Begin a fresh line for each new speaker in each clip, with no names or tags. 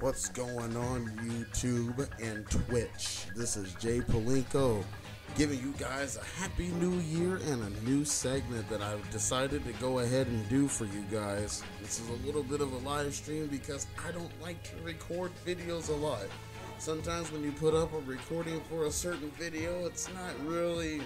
What's going on YouTube and Twitch? This is Jay Palinko giving you guys a happy new year and a new segment that I've decided to go ahead and do for you guys. This is a little bit of a live stream because I don't like to record videos a lot. Sometimes when you put up a recording for a certain video, it's not really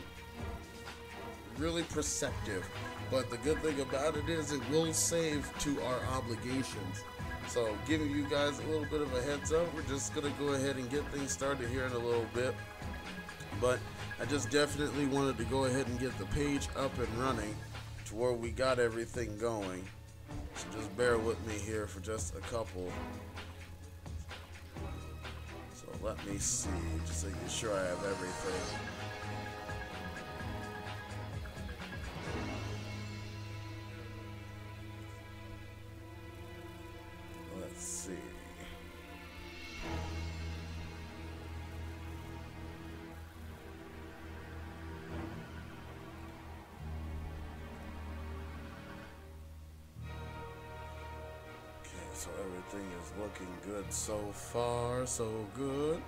perceptive. But the good thing about it is it will save to our obligations. So giving you guys a little bit of a heads up, we're just going to go ahead and get things started here in a little bit. But I just definitely wanted to go ahead and get the page up and running to where we got everything going. So just bear with me here for just a couple. So let me see, just making sure I have everything. Let's see. Okay, so everything is looking good so far, so good.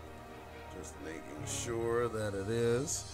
Just making sure that it is.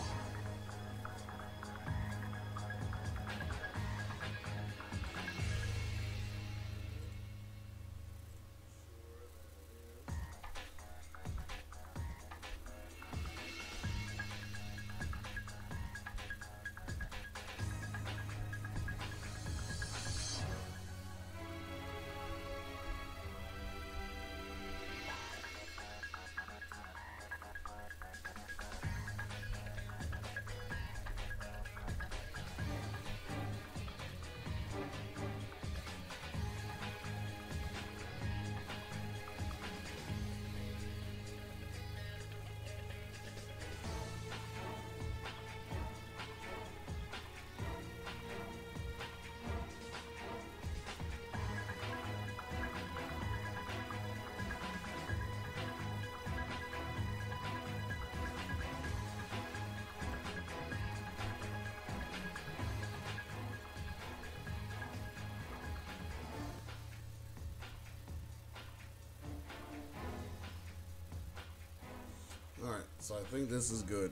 Alright, so I think this is good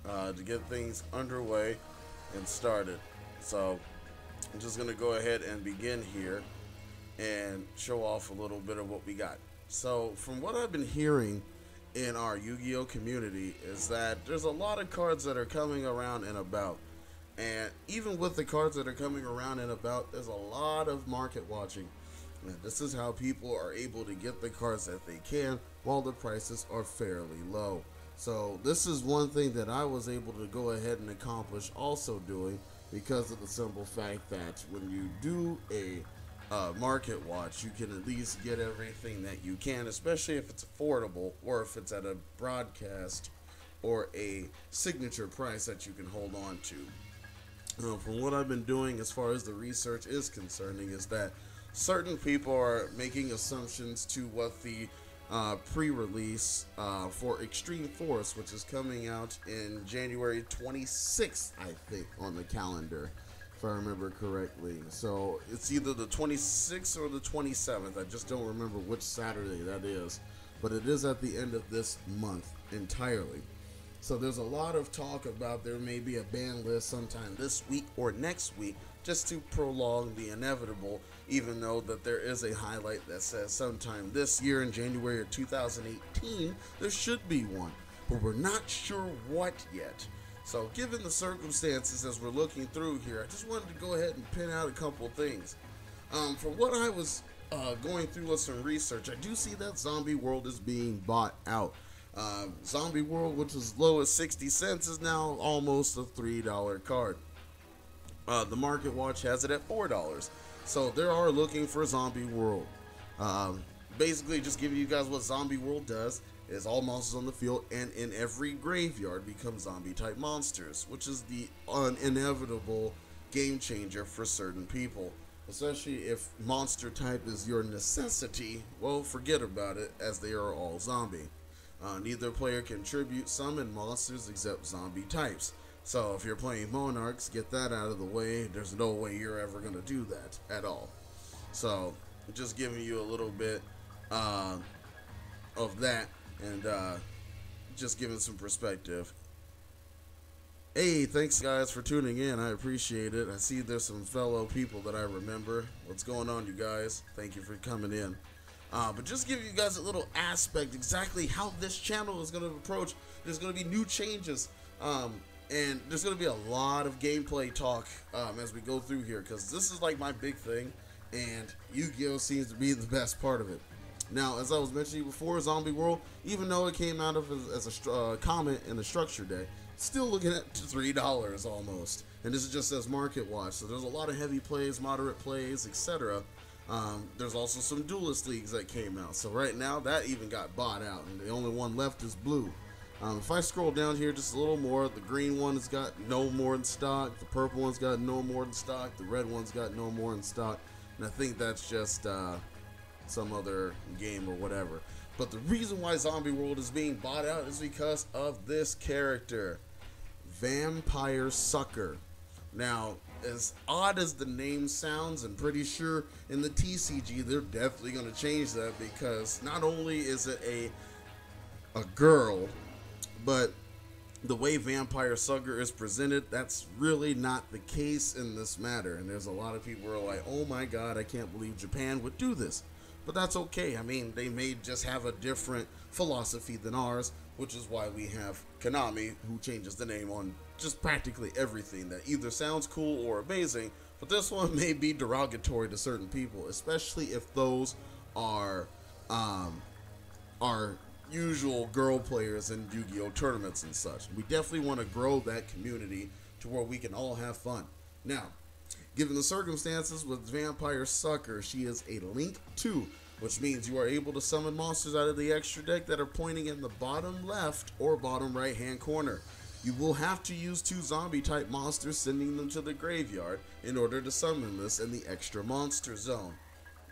to get things underway and started. So I'm just going to go ahead and begin here and show off a little bit of what we got. So from what I've been hearing in our Yu-Gi-Oh community is that there's a lot of cards that are coming around and about. And even with the cards that are coming around and about, there's a lot of market watching. And this is how people are able to get the cards that they can while the prices are fairly low. So this is one thing that I was able to go ahead and accomplish also doing because of the simple fact that when you do a market watch, you can at least get everything that you can, especially if it's affordable or if it's at a broadcast or a signature price that you can hold on to. From what I've been doing as far as the research is concerning is that certain people are making assumptions to what the pre-release for Extreme Force, which is coming out in January 26th, I think, on the calendar, if I remember correctly. So it's either the 26th or the 27th. I just don't remember which Saturday that is, but it is at the end of this month entirely. So there's a lot of talk about there may be a ban list sometime this week or next week just to prolong the inevitable, even though that there is a highlight that says sometime this year in January of 2018 there should be one, but we're not sure what yet. So given the circumstances as we're looking through here, I just wanted to go ahead and pin out a couple things. From what I was going through with some research, I do see that Zombie World is being bought out. Zombie World, which was as low as 60 cents, is now almost a $3 card. The Market Watch has it at $4. So they are looking for Zombie World. Basically, just giving you guys what Zombie World does is all monsters on the field and in every graveyard become zombie type monsters, which is the inevitable game changer for certain people. Especially if monster type is your necessity, well, forget about it, as they are all zombie. Neither player can tribute summon monsters except zombie types. So if you're playing Monarchs, get that out of the way. There's no way you're ever going to do that at all. So just giving you a little bit uh, of that, and just giving some perspective. Hey, thanks guys for tuning in. I appreciate it. I see there's some fellow people that I remember. What's going on, you guys? Thank you for coming in. But just give you guys a little aspect exactly how this channel is going to approach. There's going to be new changes, and there's going to be a lot of gameplay talk as we go through here, because this is like my big thing, and Yu-Gi-Oh seems to be the best part of it. Now, as I was mentioning before, Zombie World, even though it came out of as a comment in the structure day, still looking at $3 almost, and this is just as market watch. So there's a lot of heavy plays, moderate plays, etc. There's also some duelist leagues that came out. So right now that even got bought out, and the only one left is blue. If I scroll down here just a little more, the green one has got no more in stock, the purple one's got no more in stock, the red one's got no more in stock, and I think that's just some other game or whatever. But the reason why Zombie World is being bought out is because of this character, Vampire Sucker. Now, as odd as the name sounds, I'm pretty sure in the TCG they're definitely going to change that, because not only is it a girl, but the way Vampire Sucker is presented, that's really not the case in this matter. And there's a lot of people who are like, oh my god, I can't believe Japan would do this. But that's okay. I mean, they may just have a different philosophy than ours, which is why we have Konami, who changes the name on just practically everything that either sounds cool or amazing. But this one may be derogatory to certain people, especially if those are usual girl players in Yu-Gi-Oh tournaments and such. We definitely want to grow that community to where we can all have fun. Now, given the circumstances with Vampire Sucker, she is a Link 2, which means you are able to summon monsters out of the extra deck that are pointing in the bottom left or bottom right hand corner. You will have to use 2 zombie type monsters, sending them to the graveyard in order to summon this in the extra monster zone,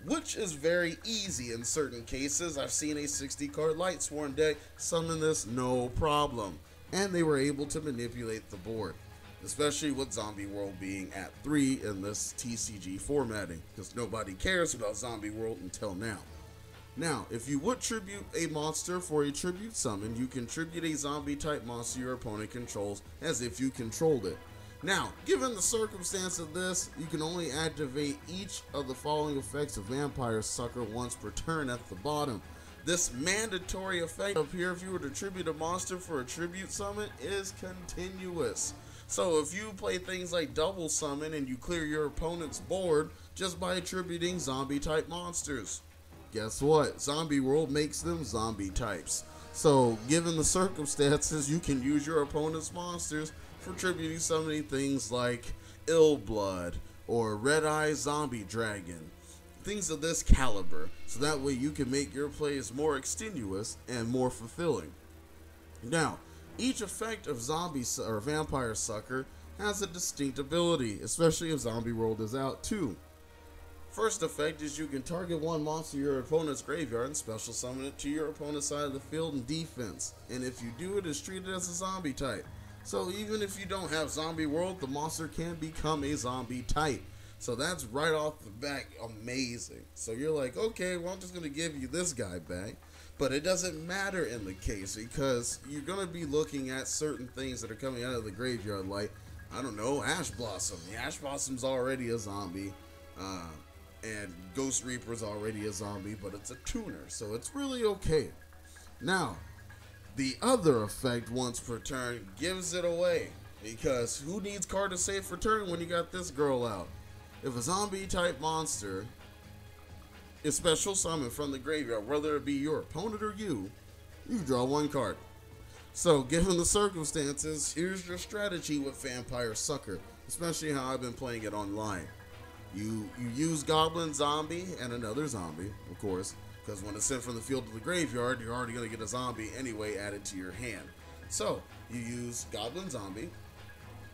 which is very easy in certain cases. I've seen a 60 card Lightsworn deck summon this no problem, and they were able to manipulate the board, especially with Zombie World being at 3 in this TCG formatting, because nobody cares about Zombie World until now. Now, if you would tribute a monster for a tribute summon, you can tribute a zombie type monster your opponent controls as if you controlled it. Now, given the circumstance of this, you can only activate each of the following effects of Vampire Sucker once per turn at the bottom. This mandatory effect up here, if you were to tribute a monster for a tribute summon, is continuous. So if you play things like double summon and you clear your opponent's board just by attributing zombie type monsters, guess what? Zombie World makes them zombie types. So given the circumstances, you can use your opponent's monsters for tributing summoning things like Ill Blood or Red Eye Zombie Dragon, things of this caliber, so that way you can make your plays more extenuous and more fulfilling. Now, each effect of Zombie or Vampire Sucker has a distinct ability, especially if Zombie World is out too. First effect is you can target one monster in your opponent's graveyard and special summon it to your opponent's side of the field in defense, and if you do, it is treated as a zombie type. So even if you don't have Zombie World, the monster can become a zombie type. So that's right off the bat amazing. So you're like, okay, well, I'm just going to give you this guy back. But it doesn't matter in the case, because you're going to be looking at certain things that are coming out of the graveyard, like, I don't know, Ash Blossom. The Ash Blossom's already a zombie, and Ghost Reaper's already a zombie, but it's a tuner, so it's really okay. Now, the other effect once per turn gives it away, because who needs card to save for turn when you got this girl out? If a zombie type monster is special summoned from the graveyard, whether it be your opponent or you draw 1 card. So given the circumstances, here's your strategy with Vampire Sucker, especially how I've been playing it online. You use Goblin Zombie and another zombie, of course, because when it's sent from the field to the graveyard, you're already going to get a zombie anyway added to your hand. So you use Goblin Zombie,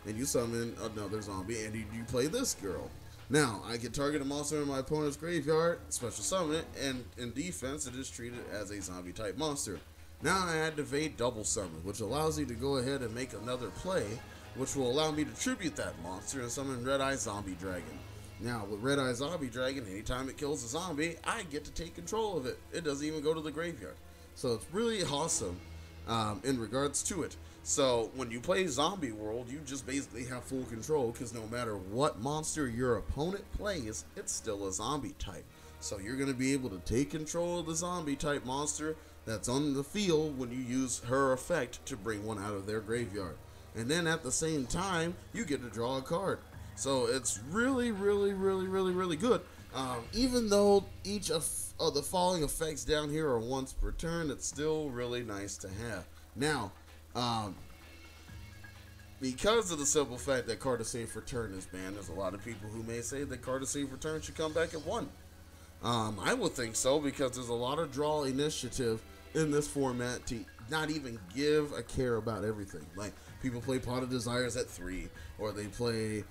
and you summon another zombie, and you play this girl. Now, I can target a monster in my opponent's graveyard, special summon it, and in defense, it is treated as a zombie type monster. Now I activate double summon, which allows you to go ahead and make another play, which will allow me to tribute that monster and summon Red Eye Zombie Dragon. Now, with Red Eye Zombie Dragon, anytime it kills a zombie, I get to take control of it. It doesn't even go to the graveyard. So it's really awesome in regards to it. So when you play Zombie World, you just basically have full control because no matter what monster your opponent plays, it's still a zombie type. So you're going to be able to take control of the zombie type monster that's on the field when you use her effect to bring one out of their graveyard. And then at the same time, you get to draw a card. So it's really, really, really, really, really good. Even though each of the following effects down here are once per turn, it's still really nice to have. Now, because of the simple fact that Card to Save Return is banned, there's a lot of people who may say that Card to Save Return should come back at 1. I would think so because there's a lot of draw initiative in this format to not even give a care about everything. Like, people play Pot of Desires at 3, or they play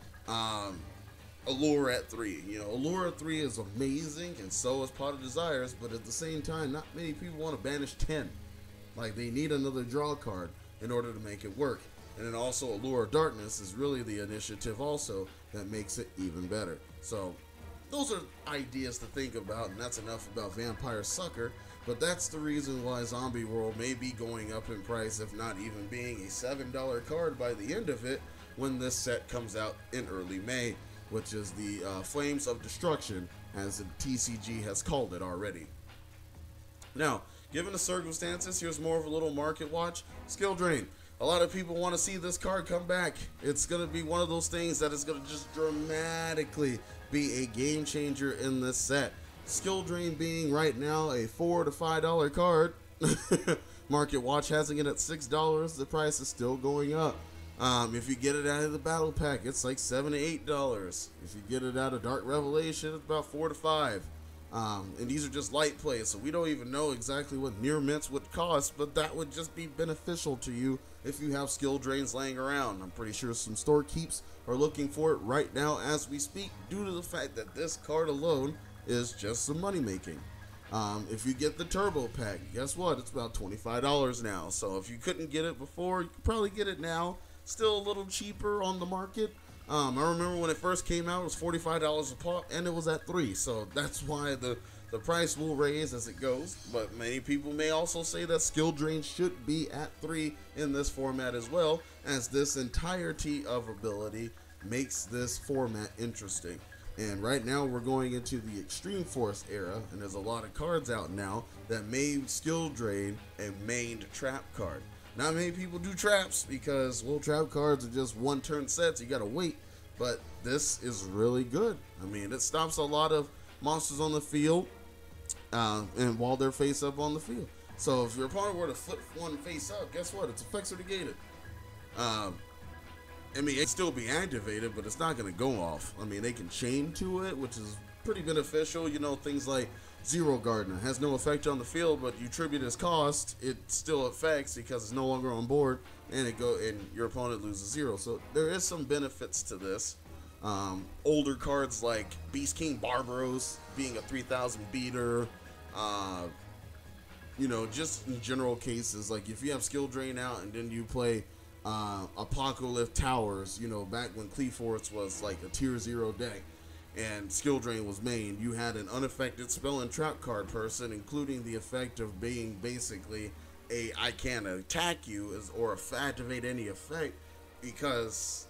Allure at 3. You know, Allure at 3 is amazing, and so is Pot of Desires, but at the same time, not many people want to banish 10. Like, they need another draw card in order to make it work. And then also Allure of Darkness is really the initiative also that makes it even better. So those are ideas to think about, and that's enough about Vampire Sucker. But that's the reason why Zombie World may be going up in price, if not even being a $7 card by the end of it, when this set comes out in early May, which is the Flames of Destruction, as the TCG has called it already. Now, given the circumstances, here's more of a little market watch. Skill Drain. A lot of people want to see this card come back. It's going to be one of those things that is going to just dramatically be a game changer in this set. Skill Drain being right now a $4 to $5 card. Market Watch has it at $6. The price is still going up. If you get it out of the battle pack, it's like $7 to $8. If you get it out of Dark Revelation, it's about $4 to $5. And these are just light plays, so we don't even know exactly what near mints would cost, but that would just be beneficial to you if you have skill drains laying around. I'm pretty sure some store keeps are looking for it right now as we speak, due to the fact that this card alone is just some money making. If you get the turbo pack, guess what? It's about $25 now. So if you couldn't get it before, you can probably get it now. Still a little cheaper on the market. I remember when it first came out, it was $45 a pop, and it was at $3. So that's why the price will raise as it goes. But many people may also say that skill drain should be at $3 in this format as well, as this entirety of ability makes this format interesting. And right now we're going into the Extreme Force era, and there's a lot of cards out now that made skill drain a mained trap card. Not many people do traps because, well, trap cards are just one turn sets, you gotta wait. But this is really good. I mean, it stops a lot of monsters on the field, and while they're face up on the field. So if your opponent were to flip one face up, guess what? Its effects are negated. I mean, it'd still be activated, but it's not going to go off. I mean, they can chain to it, which is pretty beneficial. You know, things like Zero Gardener has no effect on the field, but you tribute its cost, it still affects because it's no longer on board, and your opponent loses 0. So there is some benefits to this. Older cards like Beast King Barbaros being a 3000 beater, you know, just in general cases, like if you have skill drain out and then you play Apocalypse Towers, you know, back when Cleforce was like a tier 0 deck and skill drain was main, you had an unaffected spell and trap card person, including the effect of being basically a I can't attack you or activate any effect, because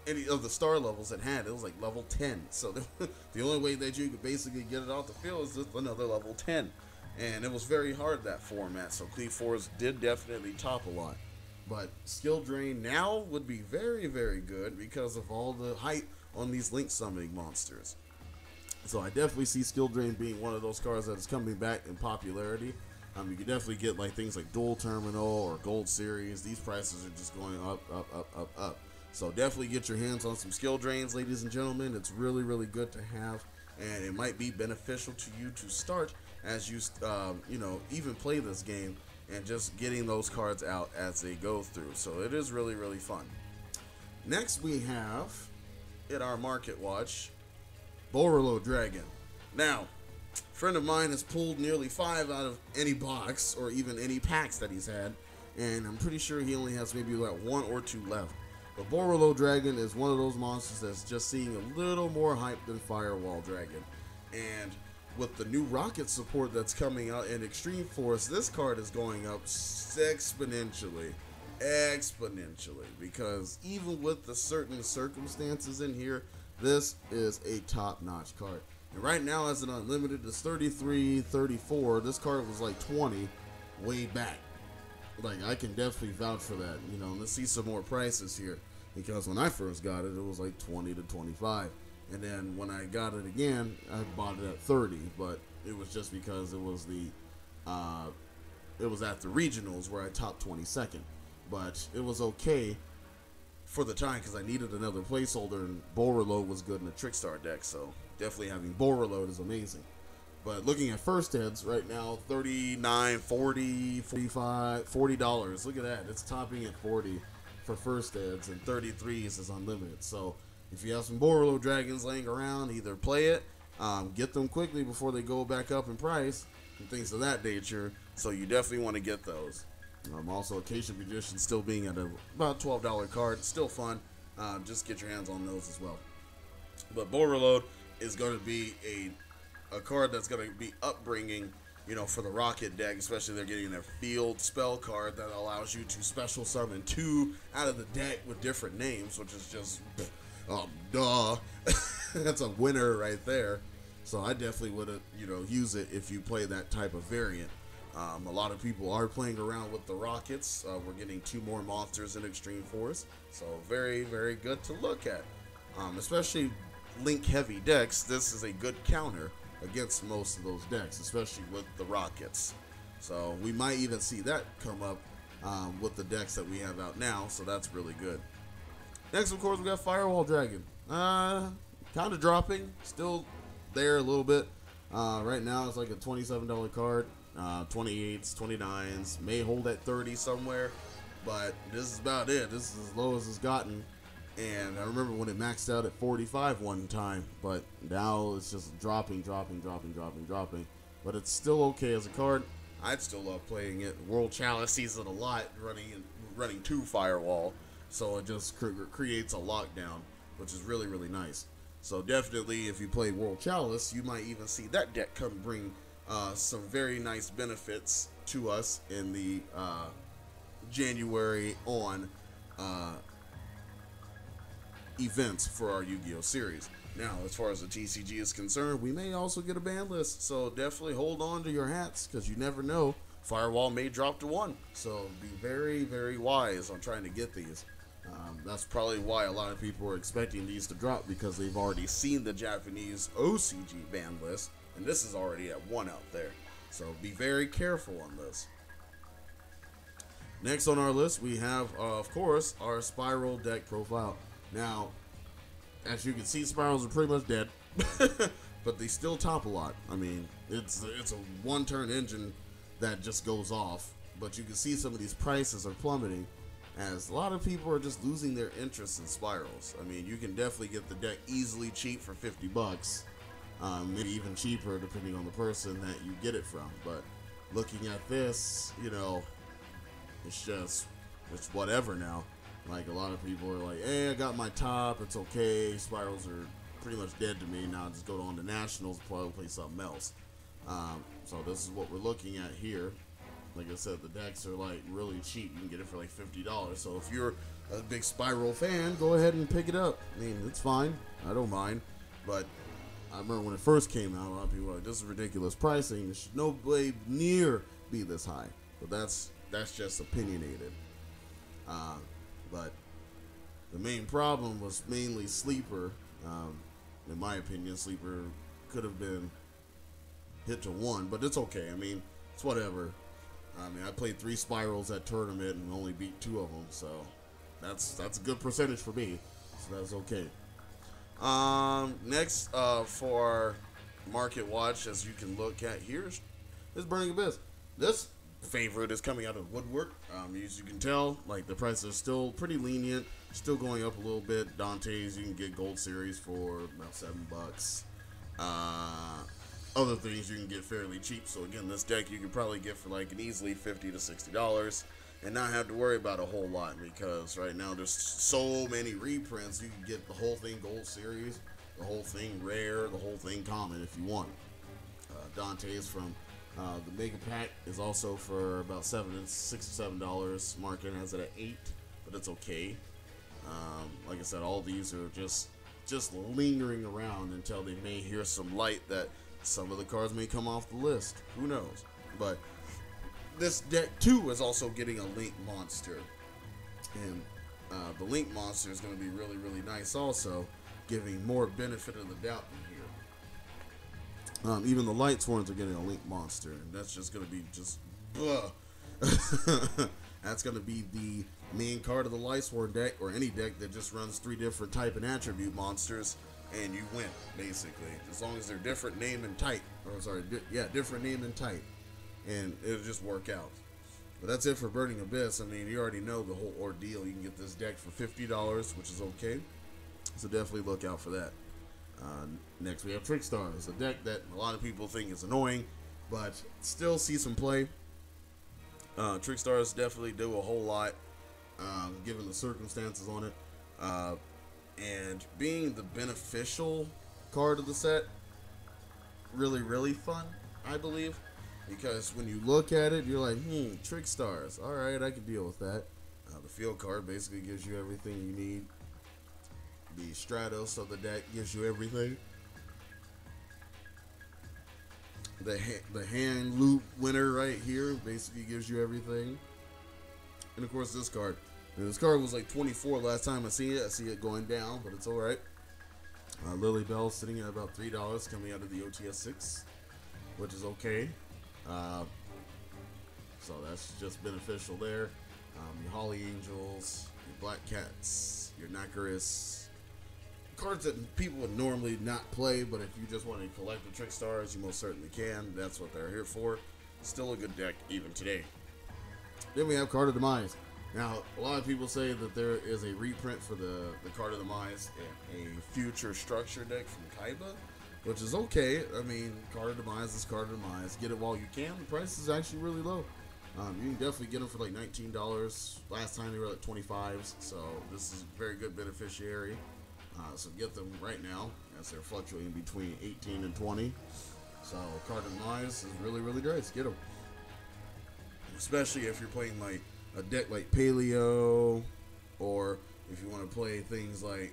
any of the star levels it had, it was like level 10. So the only way that you could basically get it off the field is just another level 10. And it was very hard, that format, so Cleforce did definitely top a lot. But skill drain now would be very, very good because of all the hype on these link summoning monsters. So I definitely see skill drain being one of those cards that is coming back in popularity. You can definitely get like things like Dual Terminal or Gold Series. These prices are just going up, up, up, up, up. So definitely get your hands on some skill drains, ladies and gentlemen. It's really, really good to have, and it might be beneficial to you to start as you, you know, even play this game, and just getting those cards out as they go through. So it is really, really fun. Next we have, in our market watch, Borolo Dragon. Now, a friend of mine has pulled nearly 5 out of any box, or even any packs that he's had, and I'm pretty sure he only has maybe like 1 or 2 left. But Borolo Dragon is one of those monsters that's just seeing a little more hype than Firewall Dragon. And with the new rocket support that's coming out in Extreme Force, this card is going up exponentially. Exponentially. Because even with the certain circumstances in here, this is a top-notch card. And right now, as an unlimited, it's 33, 34. This card was like 20 way back. Like, I can definitely vouch for that. You know, let's see some more prices here. Because when I first got it, it was like 20 to 25. And then when I got it again, I bought it at 30. But it was just because it was it was at the regionals where I topped 22nd. But it was okay for the time because I needed another placeholder, and Borolo was good in the Trickstar deck. So definitely having Borolo is amazing. But looking at first heads right now, $39, $40, $45, $40. Look at that. It's topping at 40 for first heads, and 33s is unlimited. So if you have some Borolo Dragons laying around, either play it, get them quickly before they go back up in price, and things of that nature. So you definitely want to get those. Also, Acacia Magician still being at about $12 card. Still fun. Just get your hands on those as well. But Borolo is going to be a card that's going to be upbringing, you know, for the Rocket deck, especially they're getting their field spell card that allows you to special summon 2 out of the deck with different names, which is just, duh. That's a winner right there. So I definitely would, you know, use it if you play that type of variant. A lot of people are playing around with the Rockets. We're getting 2 more monsters in Extreme Force, so very, very good to look at. Especially Link heavy decks, this is a good counter against most of those decks, especially with the Rockets. So we might even see that come up with the decks that we have out now, so that's really good. Next, of course, we got Firewall Dragon. Kind of dropping, still there a little bit. Right now, it's like a $27 card. 28s, 29s, may hold at 30 somewhere, but this is about it. This is as low as it's gotten. And I remember when it maxed out at 45 one time, but now it's just dropping. But it's still okay as a card. I'd still love playing it. World Chalice sees it a lot, running 2 Firewall, so it just creates a lockdown, which is really, really nice. So definitely, if you play World Chalice, you might even see that deck come bring some very nice benefits to us in the January on events for our Yu-Gi-Oh series. Now, as far as the TCG is concerned, we may also get a ban list, so definitely hold on to your hats because you never know. Firewall may drop to 1, so be very, very wise on trying to get these. That's probably why a lot of people are expecting these to drop, because they've already seen the Japanese OCG ban list, and this is already at 1 out there. So be very careful on this. Next on our list, we have, of course, our Spiral deck profile. Now, as you can see, Spirals are pretty much dead, but they still top a lot. I mean, it's a one-turn engine that just goes off, but you can see some of these prices are plummeting, as a lot of people are just losing their interest in Spirals. I mean, you can definitely get the deck easily cheap for 50 bucks. Maybe even cheaper depending on the person that you get it from. But looking at this, you know, it's whatever now. Like, a lot of people are like, hey, I got my top, it's okay, Spirals are pretty much dead to me, now just go on to Nationals, probably play something else. So this is what we're looking at here. Like I said, the decks are like really cheap. You can get it for like $50. So if you're a big Spiral fan, go ahead and pick it up. I mean, it's fine. I don't mind. But I remember when it first came out, a lot of people were like, this is ridiculous pricing. It should no way near be this high. But that's just opinionated. But the main problem was mainly Sleeper. In my opinion, Sleeper could have been hit to 1, but it's okay. I mean, it's whatever. I mean, I played 3 Spirals at tournament and only beat 2 of them, so that's a good percentage for me. So that's okay. Next, for our market watch, as you can look at here, is Burning Abyss. This favorite is coming out of woodwork. As you can tell, like, the prices are still pretty lenient, still going up a little bit. Dante's you can get Gold Series for about $7. Other things you can get fairly cheap. So again, this deck you can probably get for like an easily $50 to $60. and not have to worry about a whole lot, because right now there's so many reprints. You can get the whole thing Gold Series, the whole thing Rare, the whole thing Common if you want. Dante's from the Mega Pack is also for about $6 or $7. Market has it at $8, but it's okay. Like I said, all these are just lingering around until they may hear some light that some of the cards may come off the list. Who knows? But this deck too is also getting a Link Monster, and the Link Monster is going to be really, really nice, also giving more benefit of the doubt in here. Even the Light Sworns are getting a Link Monster, and that's just going to be just that's going to be the main card of the Light Sworn deck, or any deck that just runs 3 different type and attribute monsters, and you win, basically, as long as they're different name and type. Or sorry, different name and type, and it'll just work out. But that's it for Burning Abyss. I mean, you already know the whole ordeal. You can get this deck for $50, which is okay, so definitely look out for that. Next we have Trickstars, a deck that a lot of people think is annoying, but still see some play. Trickstars definitely do a whole lot, given the circumstances on it, and being the beneficial card of the set, really, really fun, I believe, because when you look at it, you're like, Trickstars, alright, I can deal with that. The field card basically gives you everything you need. The Stratos of the deck gives you everything. The hand loop winner right here basically gives you everything. And of course this card. And this card was like 24 last time I see it. I see it going down, but it's alright. Lily Bell sitting at about $3 coming out of the OTS 6, which is okay. So that's just beneficial there. Your Holly Angels, your Black Cats, your Nakaris. Cards that people would normally not play, but if you just want to collect the Trickstars, you most certainly can. That's what they're here for. Still a good deck even today. Then we have Card of Demise. Now, a lot of people say that there is a reprint for the Card of Demise and a future structure deck from Kaiba, which is okay. I mean, Card of Demise is Card of Demise. Get it while you can. The price is actually really low. You can definitely get them for like $19. Last time they were like $25, so this is a very good beneficiary. So get them right now, as they're fluctuating between 18 and 20. So Card of Demise is really, really nice. Get them, especially if you're playing like a deck like Paleo, or if you want to play things like,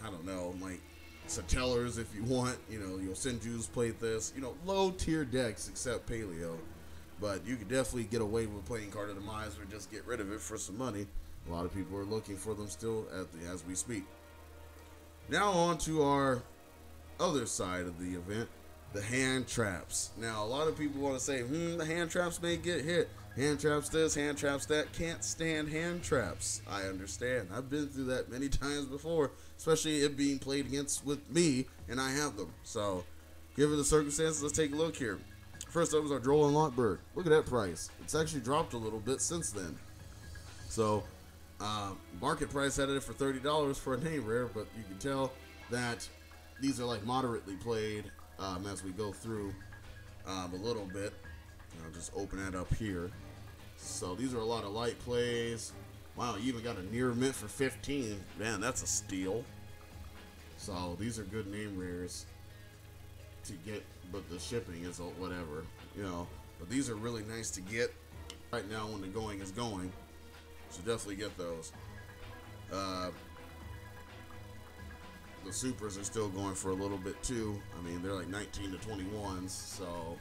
I don't know, like Satellars if you want. You know, Senju's played this. You know, low tier decks except Paleo. But you could definitely get away with playing Card of Demise, or just get rid of it for some money. A lot of people are looking for them still as we speak. Now on to our other side of the event, the hand traps. Now, a lot of people want to say, the hand traps may get hit. Hand traps this, hand traps that. Can't stand hand traps. I understand. I've been through that many times before, especially it being played against with me, and I have them. So, given the circumstances, let's take a look here. First up is our Droll and Lockbird. Look at that price. It's actually dropped a little bit since then. So, market price had it for $30 for a name rare, but you can tell that these are like moderately played as we go through a little bit. I'll just open that up here. So these are a lot of light plays. Wow, you even got a near mint for 15. Man, that's a steal. So these are good name rares to get, but the shipping is whatever, you know. But these are really nice to get right now when the going is going. So definitely get those. The supers are still going for a little bit too. I mean, they're like 19 to 21s. So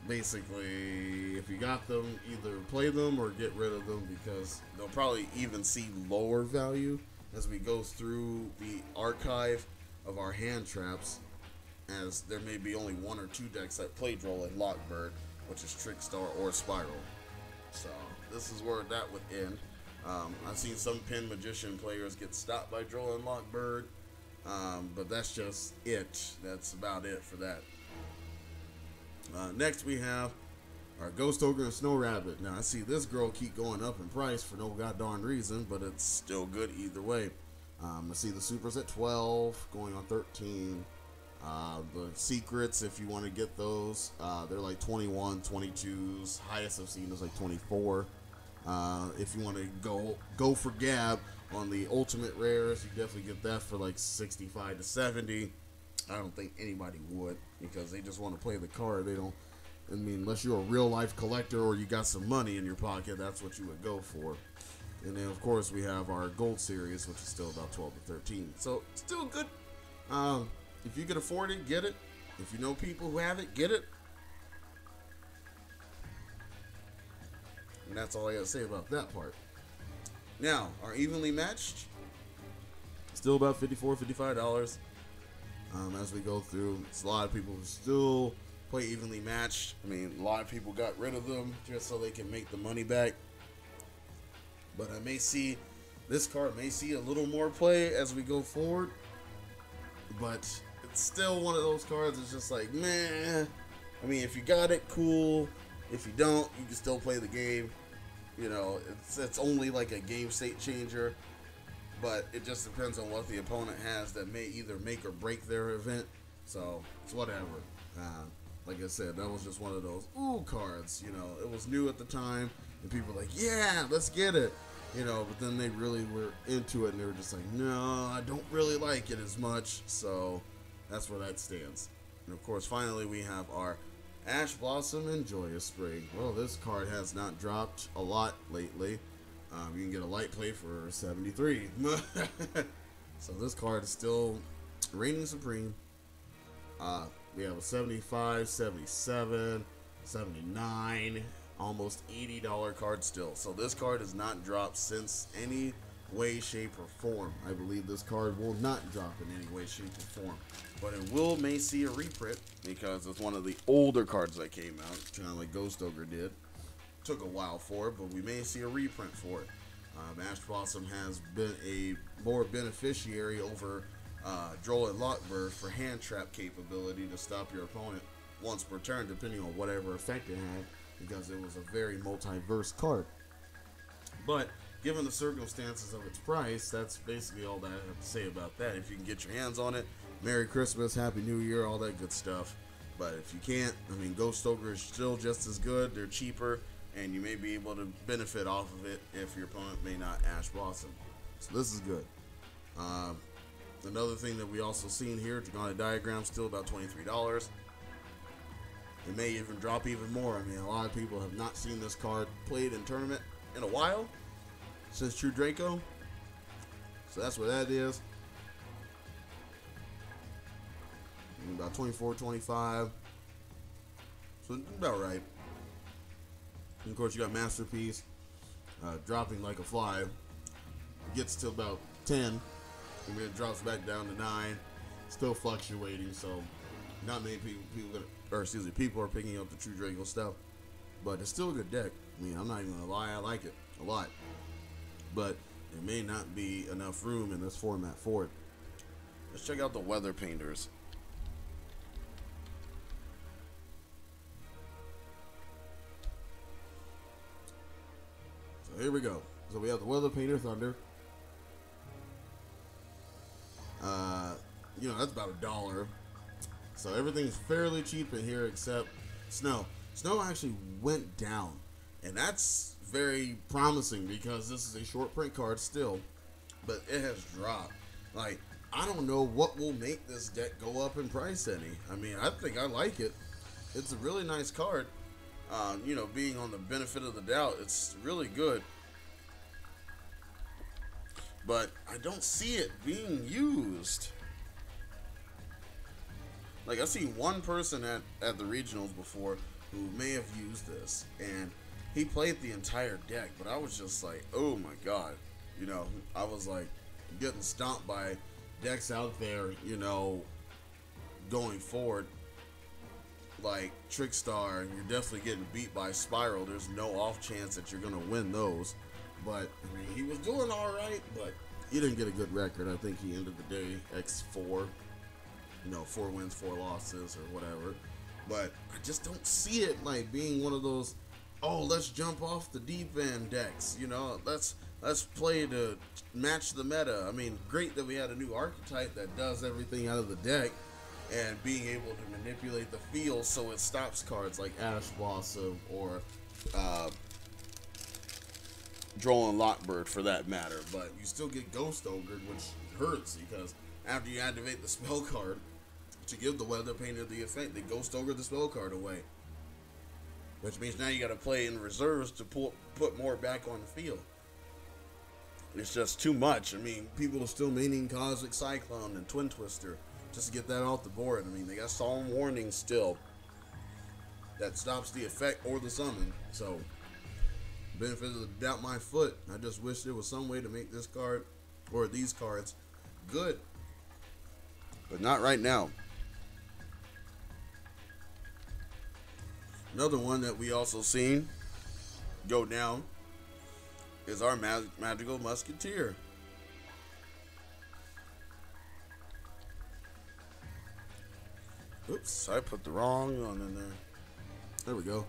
basically, if you got them, either play them or get rid of them, because they'll probably even see lower value as we go through the archive of our hand traps, as there may be only 1 or 2 decks that play Droll and Lockbird, which is Trickstar or Spiral. So this is where that would end. I've seen some Pin Magician players get stopped by Droll and Lockbird, but that's just it. That's about it for that. Next we have our Ghost Ogre and Snow Rabbit. Now I see this girl keep going up in price for no goddamn reason, but it's still good either way. I see the supers at 12, going on 13. The secrets, if you want to get those, they're like 21, 22s. Highest I've seen is like 24. If you want to go for Gab on the ultimate rares, you definitely get that for like 65 to 70. I don't think anybody would, because they just want to play the card. They don't. I mean, unless you're a real life collector or you got some money in your pocket, that's what you would go for. And then of course we have our gold series, which is still about 12 to 13. So still good. If you can afford it, get it. If you know people who have it, get it. And that's all I gotta say about that part. Now, our evenly matched, still about $54, $55. As we go through, it's a lot of people who still play evenly matched. I mean, a lot of people got rid of them just so they can make the money back. But I may see, this card may see a little more play as we go forward. But it's still one of those cards that's just like, meh. I mean, if you got it, cool. If you don't, you can still play the game. You know, it's only like a game state changer. But it just depends on what the opponent has that may either make or break their event. So, it's whatever. Like I said, that was just one of those ooh cards. You know, it was new at the time. And people were like, yeah, let's get it. You know, but then they really were into it. And they were just like, no, I don't really like it as much. So, that's where that stands. And of course, finally, we have our Ash Blossom and Joyous Spring. Well, this card has not dropped a lot lately. You can get a light play for 73. So this card is still reigning supreme. We have a 75, 77, 79, almost $80 card still. So this card has not dropped since any way, shape, or form. I believe this card will not drop in any way, shape, or form. But it may see a reprint because it's one of the older cards that came out, kind of like Ghost Ogre did. Took a while for it, but we may see a reprint for it. Ash Blossom has been a more beneficiary over Droll and Lockbird for hand trap capability to stop your opponent once per turn, depending on whatever effect it had, because it was a very multiverse card. But given the circumstances of its price, that's basically all that I have to say about that. If you can get your hands on it, Merry Christmas, Happy New Year, all that good stuff. But if you can't, I mean, Ghost Ogre is still just as good. They're cheaper, and you may be able to benefit off of it if your opponent may not Ash Blossom. So this is good. Another thing that we also seen here, Dragonic Diagram, still about $23. It may even drop even more. I mean, a lot of people have not seen this card played in tournament in a while, since True Draco. So that's what that is. About 24, 25. So about right. And of course, you got Masterpiece dropping like a fly. Gets to about 10, and then it drops back down to 9. Still fluctuating, so not many people are picking up the True Draco stuff. But it's still a good deck. I mean, I'm not even gonna lie, I like it a lot. But there may not be enough room in this format for it. Let's check out the Weather Painters. So here we go. So we have the Weather Painter Thunder. You know, that's about $1. So everything's fairly cheap in here except Snow. Snow actually went down, and that's very promising because this is a short print card still, but it has dropped. Like, I don't know what will make this deck go up in price any. I mean, I think I like it. It's a really nice card. You know, being on the benefit of the doubt, it's really good. But I don't see it being used. Like, I've seen one person at the regionals before who may have used this, and he played the entire deck, but I was just like, oh my god. You know, I was like getting stomped by decks out there, you know, going forward. Like Trickstar, and you're definitely getting beat by Spiral. There's no off chance that you're going to win those. But, I mean, he was doing alright, but he didn't get a good record. I think he ended the day X4. You know, 4 wins, 4 losses, or whatever. But I just don't see it like being one of those, oh, let's jump off the deep end decks. You know, let's play to match the meta. I mean, great that we had a new archetype that does everything out of the deck, and being able to manipulate the field so it stops cards like Ash Blossom or Droll and Lockbird for that matter. But you still get Ghost Ogre, which hurts because after you activate the spell card to give the Weather Painter the effect, they Ghost Ogre the spell card away. Which means now you got to play in reserves to put more back on the field. It's just too much. I mean, people are still maining Cosmic Cyclone and Twin Twister just to get that off the board. I mean, they got Solemn Warning still that stops the effect or the summon. So, benefit of the doubt my foot. I just wish there was some way to make this card or these cards good. But not right now. Another one that we also seen go down is our Magical Musketeer. Oops, I put the wrong one in there. There we go.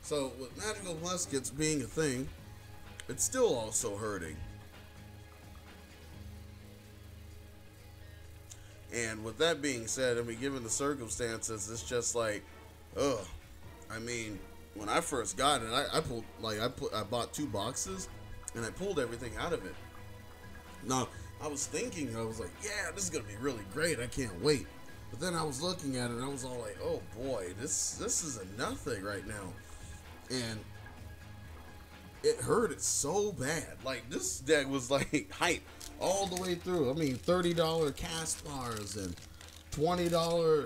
So, with Magical Muskets being a thing, it's still also hurting. And with that being said, I mean, given the circumstances, it's just like, ugh. I mean, when I first got it, I bought 2 boxes, and I pulled everything out of it. Now, I was thinking, I was like, yeah, this is gonna be really great. I can't wait. But then I was looking at it, and I was all like, oh boy, this is a nothing right now, and it hurt it so bad. Like, this deck was like hype all the way through. I mean, $30 Caspars and $20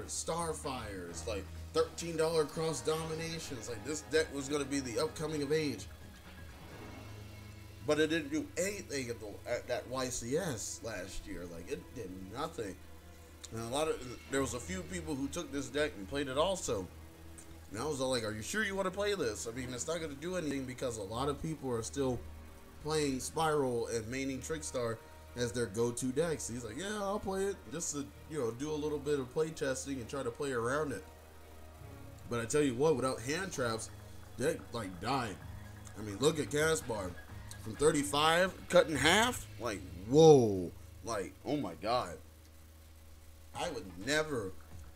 Starfires, like $13 Cross Dominations. Like, this deck was going to be the upcoming of age. But it didn't do anything at that YCS last year. Like, it did nothing. And there was a few people who took this deck and played it also. And I was all like, are you sure you want to play this? I mean, it's not going to do anything because a lot of people are still playing Spiral and maining Trickstar as their go-to decks. He's like, yeah, I'll play it just to, do a little bit of play testing and try to play around it. But I tell you what, without hand traps, deck like died. I mean, look at Caspar. From 35, cut in half. Like, whoa. Like, oh my God. I would never,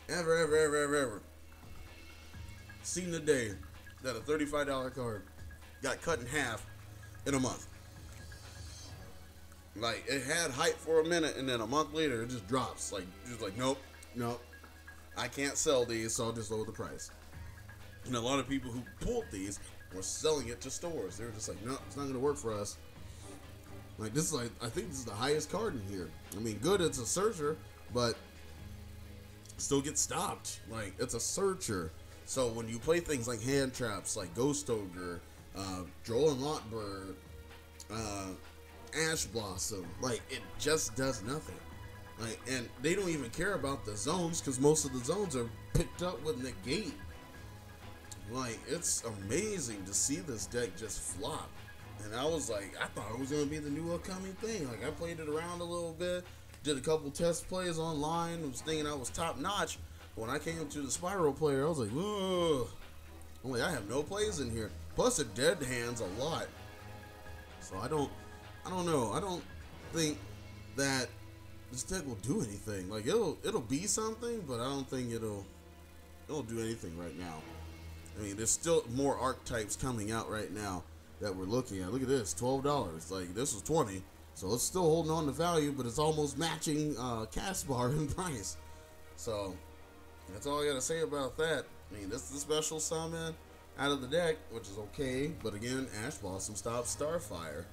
ever seen the day that a $35 card got cut in half in a month. Like, it had hype for a minute, and then a month later, it just drops. Like, just like, nope, I can't sell these, so I'll just lower the price. And a lot of people who pulled these were selling it to stores. They were just like, no, it's not going to work for us. Like, this is like, I think this is the highest card in here. I mean, good, it's a searcher, but still gets stopped. Like, it's a searcher. So when you play things like hand traps, like Ghost Ogre, Droll and Lockbird, Ash Blossom, like, it just does nothing. Like, and they don't even care about the zones because most of the zones are picked up with negate. Like, it's amazing to see this deck just flop. And I was like, I thought it was going to be the new upcoming thing. Like, I played it around a little bit, did a couple test plays online, was thinking I was top notch. When I came to the Spiral player, I was like, ugh. I'm like, I have no plays in here. Plus, it dead hands a lot. So I don't know. I don't think that this deck will do anything. Like, it'll be something, but I don't think it'll do anything right now. I mean, there's still more archetypes coming out right now that we're looking at. Look at this, $12. Like, this was $20, so it's still holding on to value, but it's almost matching Caspar in price. So that's all I gotta say about that. I mean, this is the special summon out of the deck, which is okay, but again, Ash Blossom stops Starfire.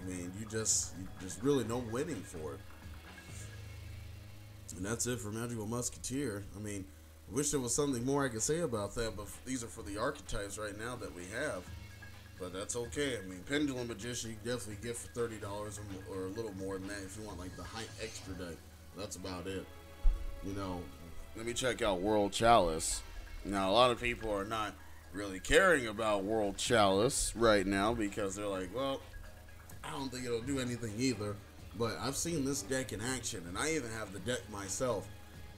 I mean, you just really no winning for it. And that's it for Magical Musketeer. I mean, I wish there was something more I could say about that, but these are for the archetypes right now that we have. But that's okay. I mean, Pendulum Magician you can definitely get for $30 or a little more than that if you want like the high extra deck. That's about it. Let me check out World Chalice. Now, a lot of people are not really caring about World Chalice right now because they're like, well, I don't think it'll do anything either. But I've seen this deck in action, and I even have the deck myself,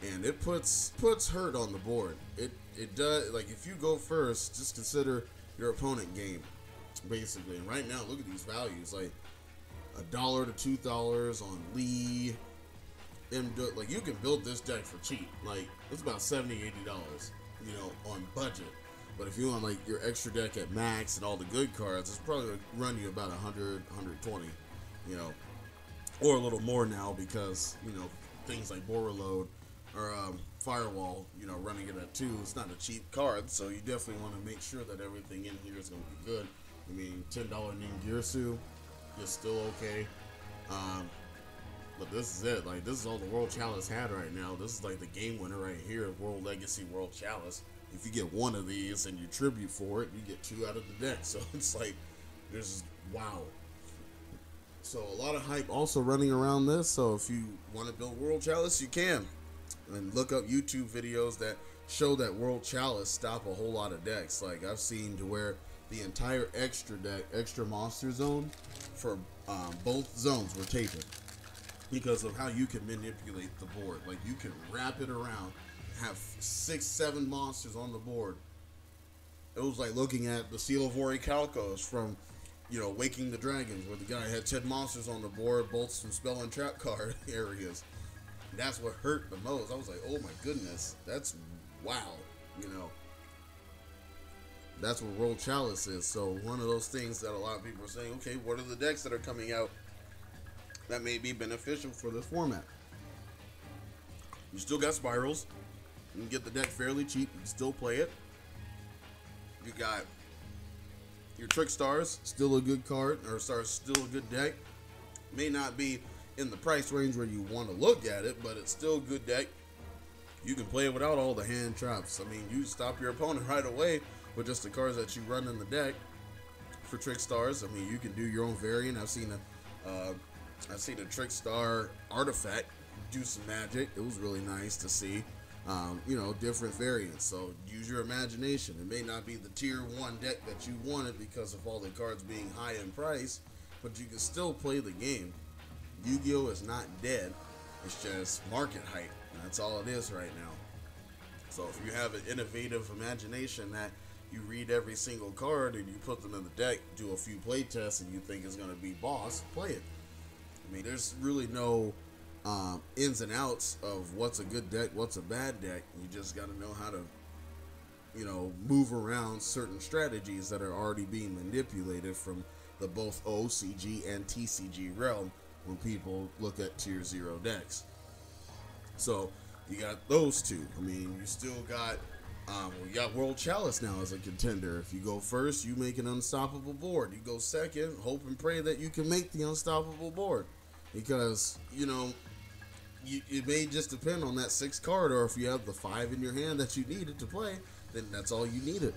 and it puts hurt on the board. It does. Like, if you go first, just consider your opponent game, basically. And right now, look at these values, like $1 to $2 on Lee. Like, you can build this deck for cheap. Like, it's about $70, $80, on budget. But if you want like your extra deck at max and all the good cards, it's probably gonna run you about 100, 120, you know, or a little more now because things like Borreload or Firewall, running it at 2, it's not a cheap card, so you definitely want to make sure that everything in here is going to be good. I mean, $10 Ningirsu is still okay. But this is it. Like, this is all the World Chalice had right now. This is like the game winner right here, World Legacy World Chalice. If you get one of these and you tribute for it, you get 2 out of the deck. So it's like, there's wow. So a lot of hype also running around this. So if you want to build World Chalice, you can. And look up YouTube videos that show that World Chalice stop a whole lot of decks. Like, I've seen to where the entire extra deck, extra monster zone for both zones were taken because of how you can manipulate the board. Like, you can wrap it around, have 6, 7 monsters on the board. It was like looking at the Seal of Ori Calcos from, Waking the Dragons, where the guy had 10 monsters on the board, both some spell and trap card areas. That's what hurt the most. I was like, oh my goodness, that's wow, That's what World Chalice is. So one of those things that a lot of people are saying, okay, what are the decks that are coming out that may be beneficial for this format? You still got Spirals. You can get the deck fairly cheap. You can still play it. You got your Trick Stars, still a good card, or Stars, still a good deck. May not be in the price range where you want to look at it, but it's still a good deck. You can play it without all the hand traps. I mean, you stop your opponent right away with just the cards that you run in the deck for Trick Stars. I mean, you can do your own variant. I've seen a Trick Star artifact do some magic. It was really nice to see. Different variants. So use your imagination. It may not be the tier 1 deck that you wanted because of all the cards being high in price, but you can still play the game. Yu-Gi-Oh is not dead. It's just market hype. That's all it is right now. So if you have an innovative imagination that you read every single card and you put them in the deck, do a few play tests, and you think it's going to be boss, play it. I mean, there's really no ins and outs of what's a good deck, what's a bad deck. You just got to know how to, move around certain strategies that are already being manipulated from the both OCG and TCG realm when people look at tier 0 decks. So you got those two. I mean, you still got you got World Chalice now as a contender. If you go first, you make an unstoppable board. You go second, hope and pray that you can make the unstoppable board, because it may just depend on that 6 card, or if you have the 5 in your hand that you needed to play, then that's all you needed.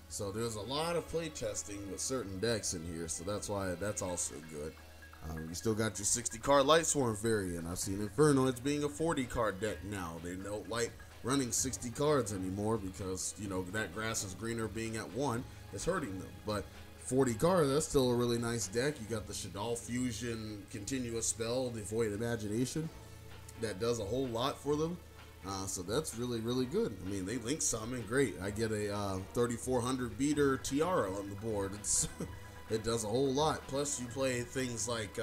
So there's a lot of play testing with certain decks in here, so that's why that's also good. You still got your 60 card Light Swarm variant. I've seen Infernoids being a 40 card deck now. They don't like running 60 cards anymore because that grass is greener being at 1 is hurting them. But 40 cards, that's still a really nice deck. You got the Shadal Fusion continuous spell, the Void Imagination, that does a whole lot for them. So that's really, really good. I mean, they link summon, great. I get a 3400 beater Tiara on the board. It does a whole lot. Plus, you play things like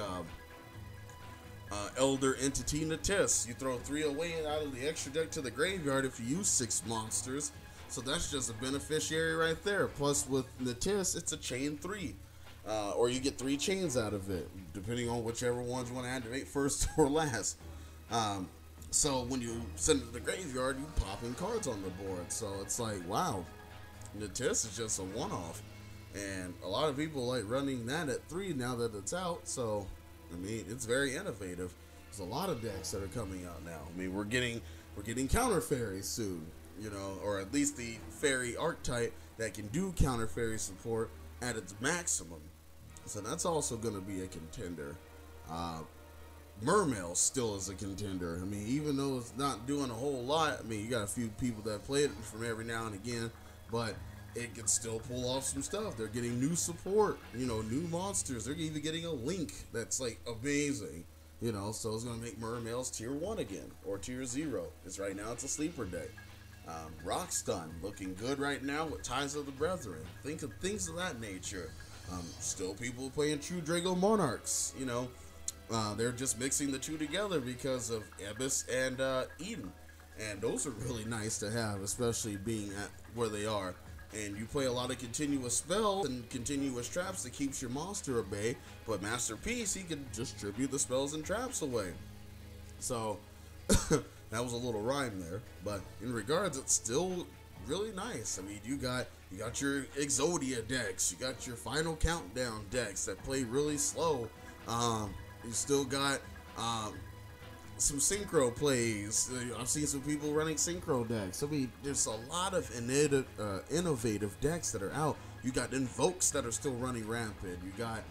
Elder Entity Natis. You throw 3 away out of the extra deck to the graveyard if you use 6 monsters. So that's just a beneficiary right there. Plus, with Natis, it's a chain 3. Or you get 3 chains out of it, depending on whichever ones you want to activate first or last. So when you send it to the graveyard, you pop in cards on the board. So it's like, wow, Natis is just a one-off. And a lot of people like running that at 3 now that it's out. So, I mean, it's very innovative. There's a lot of decks that are coming out now. I mean, we're getting counter fairies soon, or at least the fairy archetype that can do counter fairy support at its maximum. So that's also going to be a contender. Mermail still is a contender. I mean, even though it's not doing a whole lot, I mean, you got a few people that play it from every now and again, but it can still pull off some stuff. They're getting new support, new monsters. They're even getting a link that's like amazing, so it's going to make Mermails tier 1 again, or tier 0. Because right now it's a sleeper deck. Rock Stun looking good right now with Ties of the Brethren. Think of things of that nature. Still people playing True Drago Monarchs, they're just mixing the two together because of Abyss and Eden. And those are really nice to have, especially being at where they are and you play a lot of continuous spells and continuous traps that keeps your monster at bay. But Masterpiece, he can distribute the spells and traps away. So that was a little rhyme there, but in regards, it's still really nice. I mean, you got your Exodia decks, you got your Final Countdown decks that play really slow. You still got some synchro plays. I've seen some people running synchro decks. I mean, there's a lot of innovative decks that are out. You got invokes that are still running rampant. You got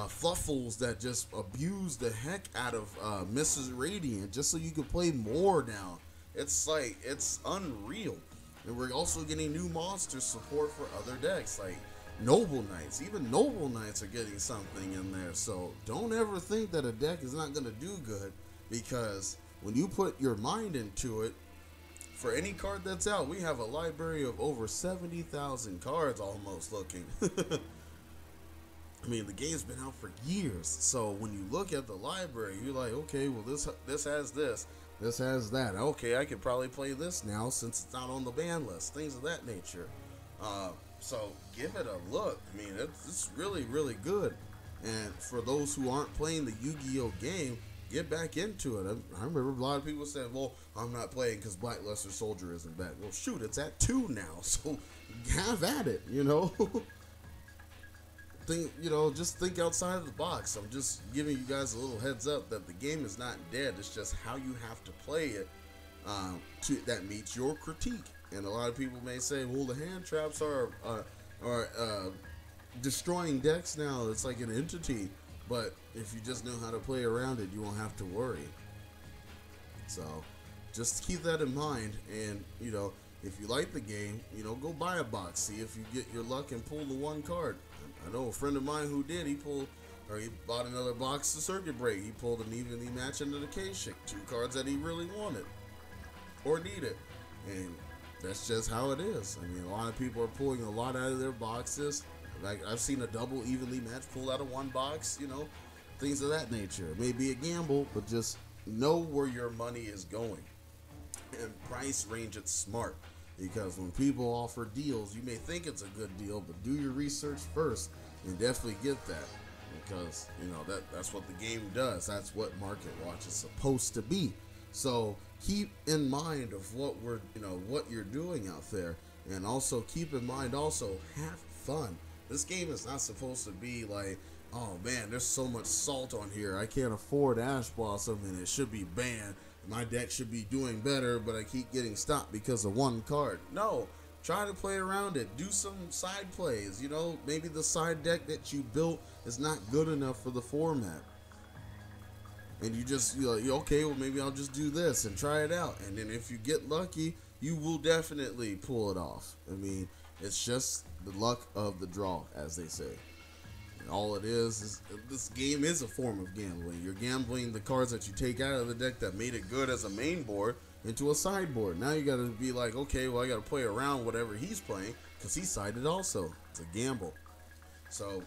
fluffles that just abuse the heck out of Mrs. Radiant just so you can play more now. It's like, it's unreal. And we're also getting new monster support for other decks like Noble Knights. Even Noble Knights are getting something in there. So don't ever think that a deck is not going to do good, because when you put your mind into it, for any card that's out, we have a library of over 70,000 cards almost looking. I mean, the game's been out for years, so when you look at the library, you're like, okay, well, this has this has that. Okay, I could probably play this now since it's not on the ban list, things of that nature. So give it a look. I mean, it's really, really good. And for those who aren't playing the Yu-Gi-Oh game, get back into it. I remember a lot of people said, well, I'm not playing because Black Luster Soldier isn't back. Well, shoot, it's at 2 now, so have at it, you know? Just think outside of the box. I'm just giving you guys a little heads up that the game is not dead. It's just how you have to play it that meets your critique. And a lot of people may say, well, the hand traps are destroying decks now. It's like an entity. But if you just know how to play around it, you won't have to worry. So just keep that in mind. And, if you like the game, go buy a box. See if you get your luck and pull the one card. I know a friend of mine who did. He bought another box of Circuit Break. He pulled an evenly matched into the K-Shik. 2 cards that he really wanted or needed. And that's just how it is. I mean, a lot of people are pulling a lot out of their boxes. Like, I've seen a double evenly matched pulled out of one box, things of that nature. It may be a gamble, but just know where your money is going. And price range it smart. Because when people offer deals, you may think it's a good deal, but do your research first and definitely get that. Because, that's what the game does. That's what Market Watch is supposed to be. So keep in mind of what what you're doing out there. And also keep in mind, have fun. This game is not supposed to be like, oh man, there's so much salt on here, I can't afford Ash Blossom and it should be banned. My deck should be doing better, but I keep getting stopped because of one card. No, try to play around it. Do some side plays. Maybe the side deck that you built is not good enough for the format. And you just, okay, well, maybe I'll just do this and try it out. And then if you get lucky, you will definitely pull it off. I mean, it's just the luck of the draw, as they say. And all it is this game is a form of gambling. You're gambling the cards that you take out of the deck that made it good as a main board into a sideboard. Now you got to be like, okay, well, I got to play around whatever he's playing because he's sided also. It's a gamble. So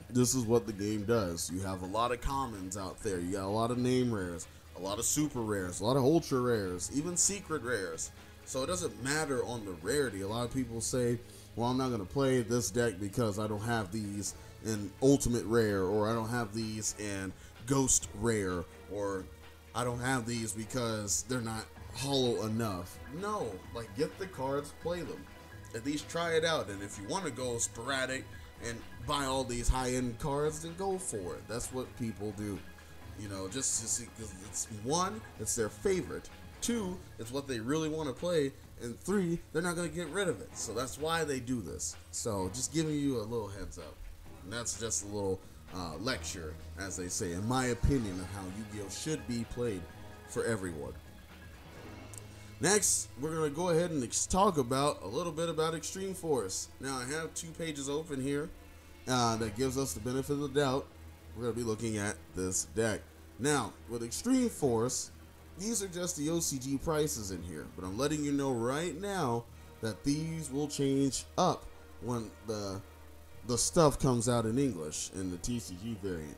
this is what the game does. You have a lot of commons out there. You got a lot of name rares, a lot of super rares, a lot of ultra rares, even secret rares. So it doesn't matter on the rarity. A lot of people say, well, I'm not going to play this deck because I don't have these in ultimate rare, or I don't have these in ghost rare, or I don't have these because they're not hollow enough. No, like, get the cards, play them. At least try it out. And if you want to go sporadic and buy all these high-end cards, then go for it. That's what people do. Just to see, because it's one, it's their favorite. 2, it's what they really want to play. And 3, they're not going to get rid of it. So that's why they do this. So just giving you a little heads up. And that's just a little lecture, as they say, in my opinion, of how Yu-Gi-Oh! Should be played for everyone. Next, we're going to go ahead and talk about a little bit about Extreme Force. Now, I have 2 pages open here that gives us the benefit of the doubt. We're going to be looking at this deck. Now, with Extreme Force, these are just the OCG prices in here, but I'm letting you know right now that these will change up when the stuff comes out in English in the TCG variant.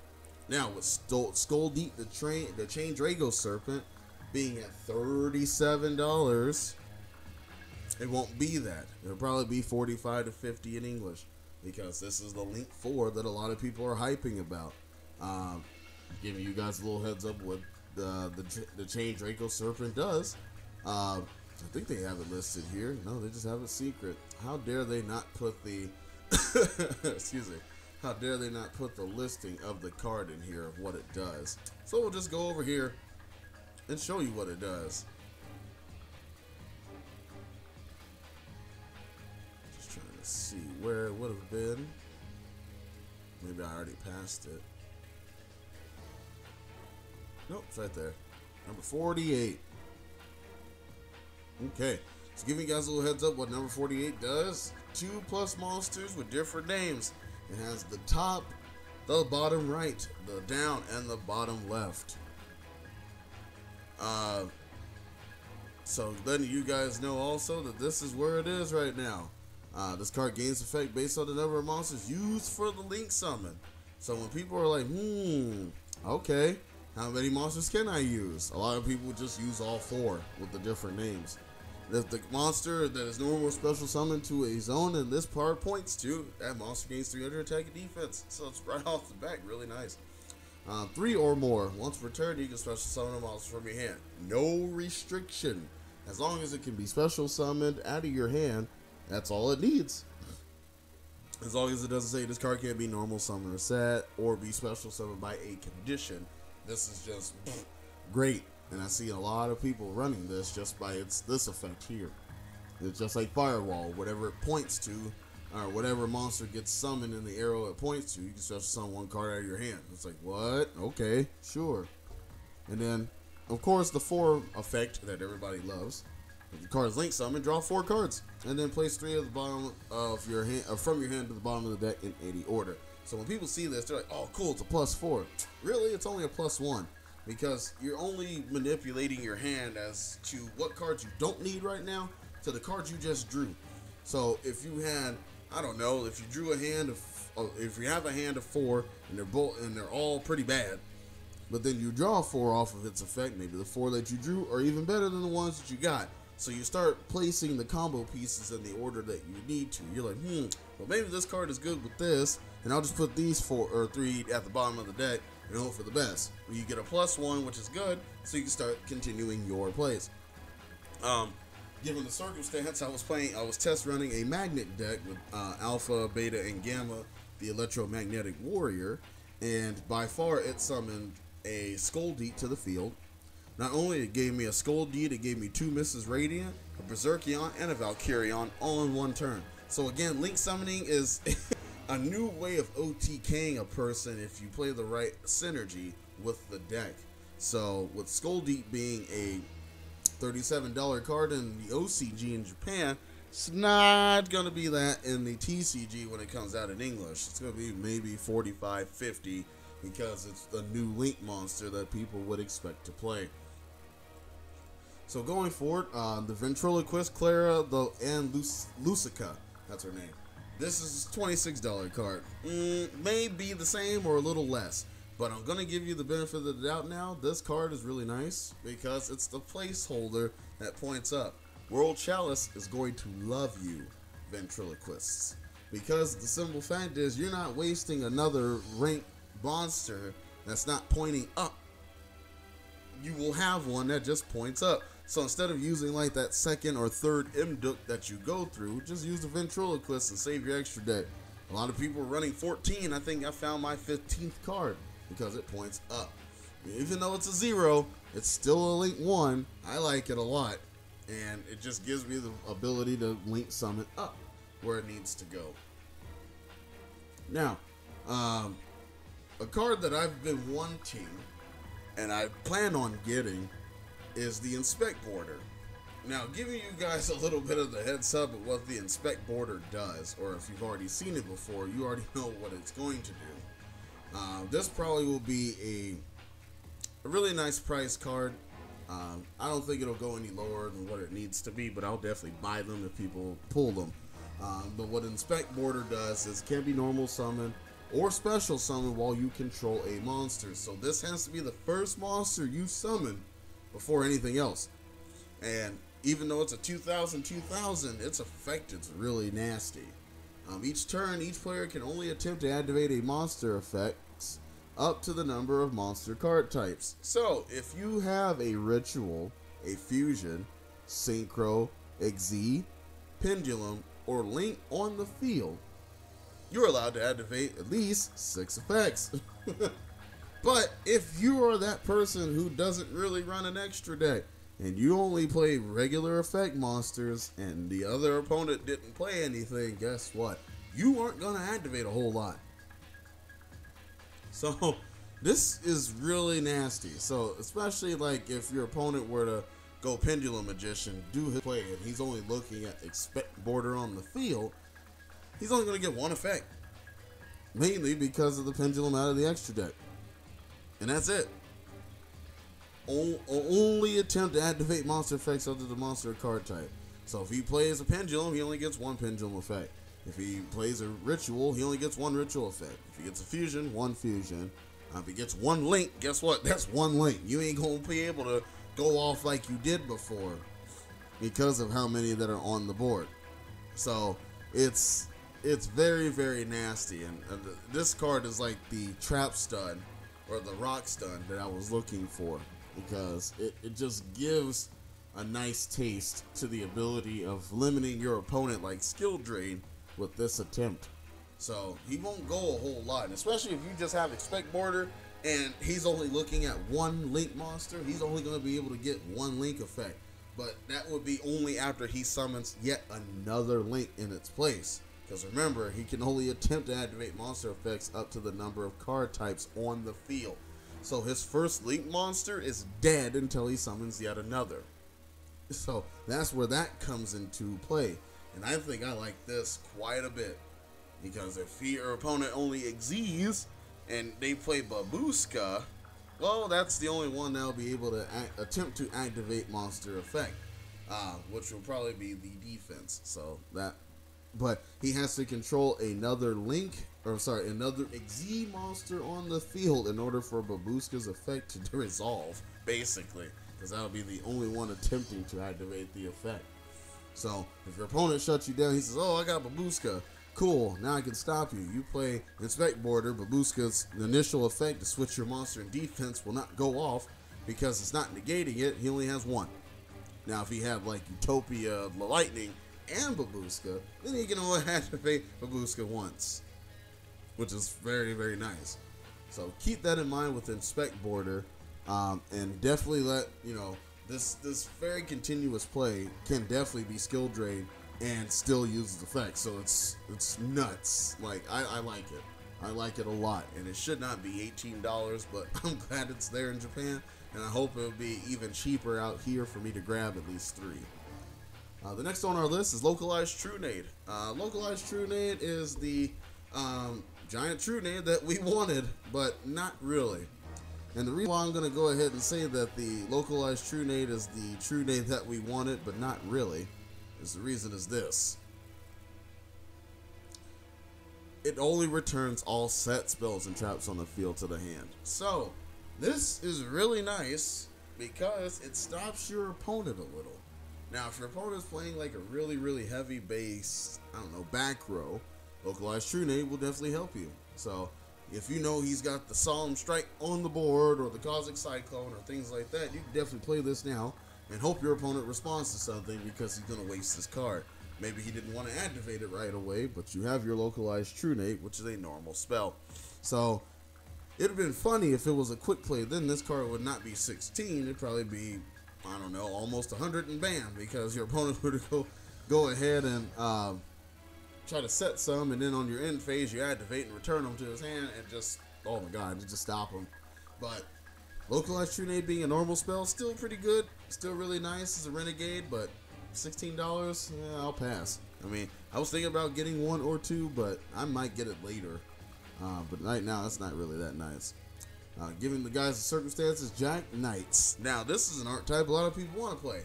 Now, with Skull Deep, the Chain Drago Serpent being at $37, it won't be that. It'll probably be 45 to 50 in English, because this is the Link 4 that a lot of people are hyping about. Giving you guys a little heads up what the Chain Draco Serpent does. I think they have it listed here. No, they just have it secret. How dare they not put the excuse me. How dare they not put the listing of the card in here of what it does. So we'll just go over here and show you what it does. Just trying to see where it would have been. Maybe I already passed it. Nope, it's right there. Number 48. Okay, so giving you guys a little heads up what number 48 does. 2+ monsters with different names. It has the top, the bottom right, the down, and the bottom left. So letting you guys know also that this is where it is right now. This card gains effect based on the number of monsters used for the Link summon. So when people are like, okay, how many monsters can I use? A lot of people just use all 4 with the different names. If the monster that is normal or special summoned to a zone and this part points to, that monster gains 300 attack and defense. So it's right off the back, really nice. 3 or more. Once returned, you can special summon a monster from your hand. No restriction. As long as it can be special summoned out of your hand, that's all it needs. As long as it doesn't say this card can't be normal summon or set or be special summoned by a condition. This is just great. And I see a lot of people running this just by this effect here. It's just like Firewall. Whatever it points to, or whatever monster gets summoned in the arrow it points to, you can just summon one card out of your hand. It's like, what? Okay, sure. And then, of course, the 4 effect that everybody loves. If the card is Link summon, draw 4 cards. And then place 3 at the bottom of your hand, from your hand to the bottom of the deck in any order. So when people see this, they're like, oh, cool, it's a +4. Really, it's only a +1. Because you're only manipulating your hand as to what cards you don't need right now to the cards you just drew. So if you had, I don't know, if you drew a hand of, if you have a hand of 4 and they're all pretty bad, but then you draw 4 off of its effect, maybe the 4 that you drew are even better than the ones that you got. So you start placing the combo pieces in the order that you need to. You're like, well, maybe this card is good with this, and I'll just put these 4 or 3 at the bottom of the deck and hope for the best. You get a +1, which is good, so you can start continuing your plays. Given the circumstance, I was test running a magnet deck with Alpha, Beta, and Gamma, the Electromagnetic Warrior, and by far it summoned a Skull Deep to the field. Not only it gave me a Skull Deed, it gave me 2 Mrs. Radiant, a Berserkion, and a Valkyrion all in one turn. So again, Link summoning is a new way of OTKing a person if you play the right synergy with the deck. So with Skull Deep being a $37 card in the OCG in Japan, it's not going to be that in the TCG when it comes out in English. It's going to be maybe 45, 50 because it's the new Link monster that people would expect to play. So going forward, the Ventriloquist, Clara, and Lucica, that's her name. This is a $26 card. May be the same or a little less, but I'm going to give you the benefit of the doubt now. This card is really nice because it's the placeholder that points up. World Chalice is going to love you, Ventriloquists, because the simple fact is you're not wasting another ranked monster that's not pointing up. You will have one that just points up. So instead of using like that second or third Mduk that you go through, just use the Ventriloquist and save your extra deck. A lot of people are running 14. I think I found my 15th card because it points up. Even though it's a 0, it's still a Link 1. I like it a lot. And it just gives me the ability to Link summon up where it needs to go. Now, a card that I've been wanting and I plan on getting is the Inspect Border. Now, giving you guys a little bit of the heads up of what the Inspect Border does, or if you've already seen it before, you already know what it's going to do. This probably will be a really nice price card. I don't think it'll go any lower than what it needs to be, but I'll definitely buy them if people pull them. But what Inspect Border does is it can be normal summon or special summon while you control a monster. So this has to be the first monster you summon before anything else. And even though it's a 2000, its effect is really nasty. Each turn, each player can only attempt to activate a monster effect up to the number of monster card types. So, if you have a Ritual, a Fusion, Synchro, Exi, Pendulum, or Link on the field, you're allowed to activate at least 6 effects. But if you are that person who doesn't really run an extra deck, and you only play regular effect monsters, and the other opponent didn't play anything, guess what? You aren't going to activate a whole lot. So, this is really nasty. So, especially like if your opponent were to go Pendulum Magician, do his play, and he's only looking at expect border on the field, he's only going to get 1 effect. Mainly because of the Pendulum out of the extra deck. And that's it. Only attempt to activate monster effects under the monster card type. So if he plays a Pendulum, he only gets 1 Pendulum effect. If he plays a Ritual, he only gets 1 Ritual effect. If he gets a Fusion, 1 Fusion. If he gets 1 Link, guess what? That's 1 Link. You ain't going to be able to go off like you did before because of how many that are on the board. So it's very, very nasty. And this card is like the Trap Stud or the Rock Stun that I was looking for, because it just gives a nice taste to the ability of limiting your opponent like skill drain with this attempt. So he won't go a whole lot, and especially if you just have expect border and he's only looking at 1 Link monster, he's only going to be able to get 1 Link effect. But that would be only after he summons yet another Link in its place. Because remember, he can only attempt to activate monster effects up to the number of card types on the field. So his first Link monster is dead until he summons yet another. So that's where that comes into play. And I think I like this quite a bit. Because if your opponent only Exes and they play Babushka, well, that's the only one that'll be able to attempt to activate monster effect. Which will probably be the defense. So that... But he has to control another another Exi monster on the field in order for Babushka's effect to resolve, basically. Because that'll be the only one attempting to activate the effect. So, if your opponent shuts you down, he says, oh, I got Babushka. Cool, now I can stop you. You play Inspect Border, Babushka's initial effect to switch your monster in defense will not go off because it's not negating it. He only has 1. Now, if he have like Utopia, the Lightning, and Babushka, then he can only activate Babushka once, which is very, very nice. So keep that in mind with Inspect Border, and definitely let you know this very continuous play can definitely be skill drained and still uses effects. So it's nuts. Like I like it. I like it a lot, and it should not be $18, but I'm glad it's there in Japan, and I hope it'll be even cheaper out here for me to grab at least 3. The next on our list is Localized Trunade. Localized Trunade is the giant Trunade that we wanted, but not really. And the reason why I'm going to go ahead and say that the Localized Trunade is the Trunade that we wanted, but not really, is the reason is this. It only returns all set spells and traps on the field to the hand. So, this is really nice because it stops your opponent a little. Now, if your opponent is playing like a really, really heavy base, I don't know, back row, Localized Trunade will definitely help you. So, if you know he's got the Solemn Strike on the board, or the Cosmic Cyclone, or things like that, you can definitely play this now, and hope your opponent responds to something, because he's going to waste this card. Maybe he didn't want to activate it right away, but you have your Localized Trunade, which is a normal spell. So, it would have been funny if it was a quick play, then this card would not be 16, it'd probably be, I don't know, almost 100 and bam, because your opponent would go ahead and try to set some, and then on your end phase you activate and return them to his hand, and just, oh my god, you just stop him. But Localized Trunade being a normal spell, still pretty good, still really nice as a Renegade, but $16, yeah, I'll pass. I mean, I was thinking about getting 1 or 2, but I might get it later. But right now, that's not really that nice. Given the guys the circumstances, Jack Knights. Now, this is an archetype a lot of people want to play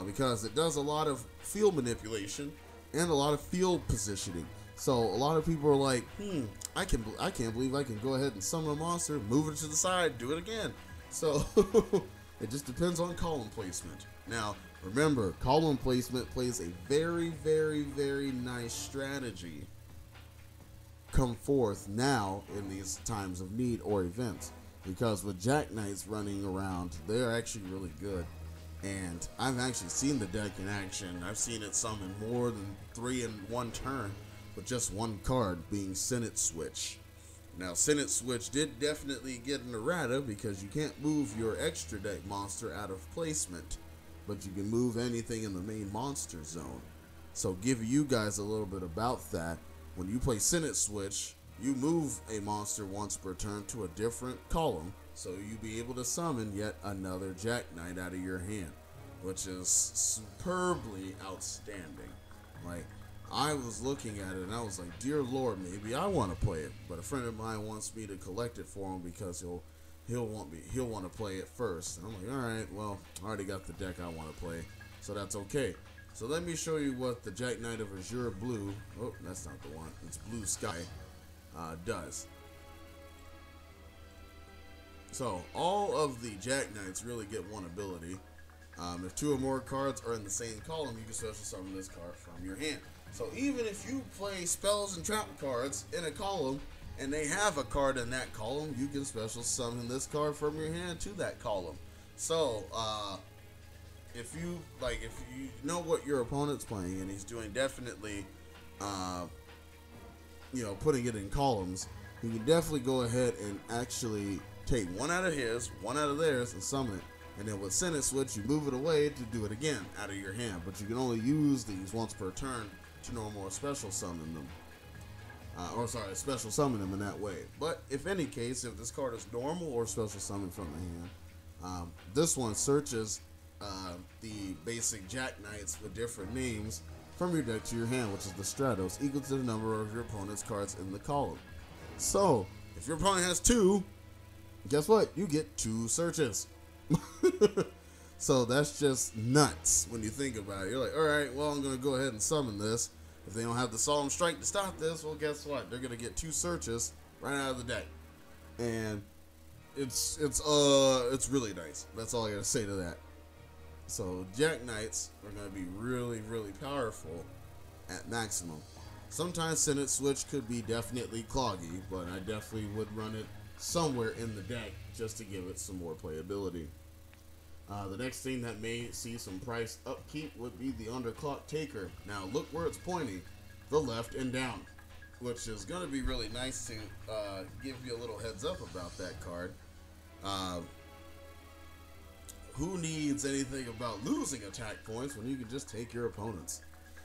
because it does a lot of field manipulation and a lot of field positioning. So a lot of people are like, I can't believe I can go ahead and summon a monster, move it to the side, do it again. So it just depends on column placement. Now, Remember, column placement plays a very, very, very nice strategy come forth now in these times of need or events. Because with Jack Knights running around, they're actually really good. And I've actually seen the deck in action. I've seen it summon more than 3 in one turn with just one card, being Senate Switch. Now, Senate Switch did definitely get an errata because you can't move your extra deck monster out of placement, but you can move anything in the main monster zone. So give you guys a little bit about that. When you play Senate Switch, you move a monster once per turn to a different column, so you be able to summon yet another Jack Knight out of your hand, which is superbly outstanding. Like, I was looking at it and I was like, dear Lord, maybe I want to play it. But a friend of mine wants me to collect it for him because he'll want to play it first. And I'm like, all right, well, I already got the deck I want to play, so that's okay. So let me show you what the Jack Knight of Azure Blue, oh, that's not the one, it's Blue Sky, does. So all of the Jack Knights really get one ability. If 2 or more cards are in the same column, you can special summon this card from your hand. So even if you play spells and trap cards in a column and they have a card in that column, you can special summon this card from your hand to that column. So if you know what your opponent's playing and he's doing definitely putting it in columns, you can definitely go ahead and actually take one out of his, one out of theirs, and summon it. And then with Senate Switch, you move it away to do it again out of your hand. But you can only use these once per turn to normal special summon them. Special summon them in that way. But if any case, if this card is normal or special summon from the hand, this one searches the basic Jack Knights with different names from your deck to your hand, which is the Stratos, equal to the number of your opponent's cards in the column. So, if your opponent has 2, guess what? You get 2 searches. So that's just nuts when you think about it. You're like, alright, well, I'm going to go ahead and summon this. If they don't have the Solemn Strike to stop this, well, guess what? They're going to get 2 searches right out of the deck. And it's really nice. That's all I got to say to that. So Jack Knights are going to be really, really powerful at maximum. Sometimes Senate Switch could be definitely cloggy, but I definitely would run it somewhere in the deck just to give it some more playability. The next thing that may see some price upkeep would be the Underclock Taker. Now look where it's pointing, the left and down, which is going to be really nice to give you a little heads up about that card. Who needs anything about losing attack points when you can just take your opponents?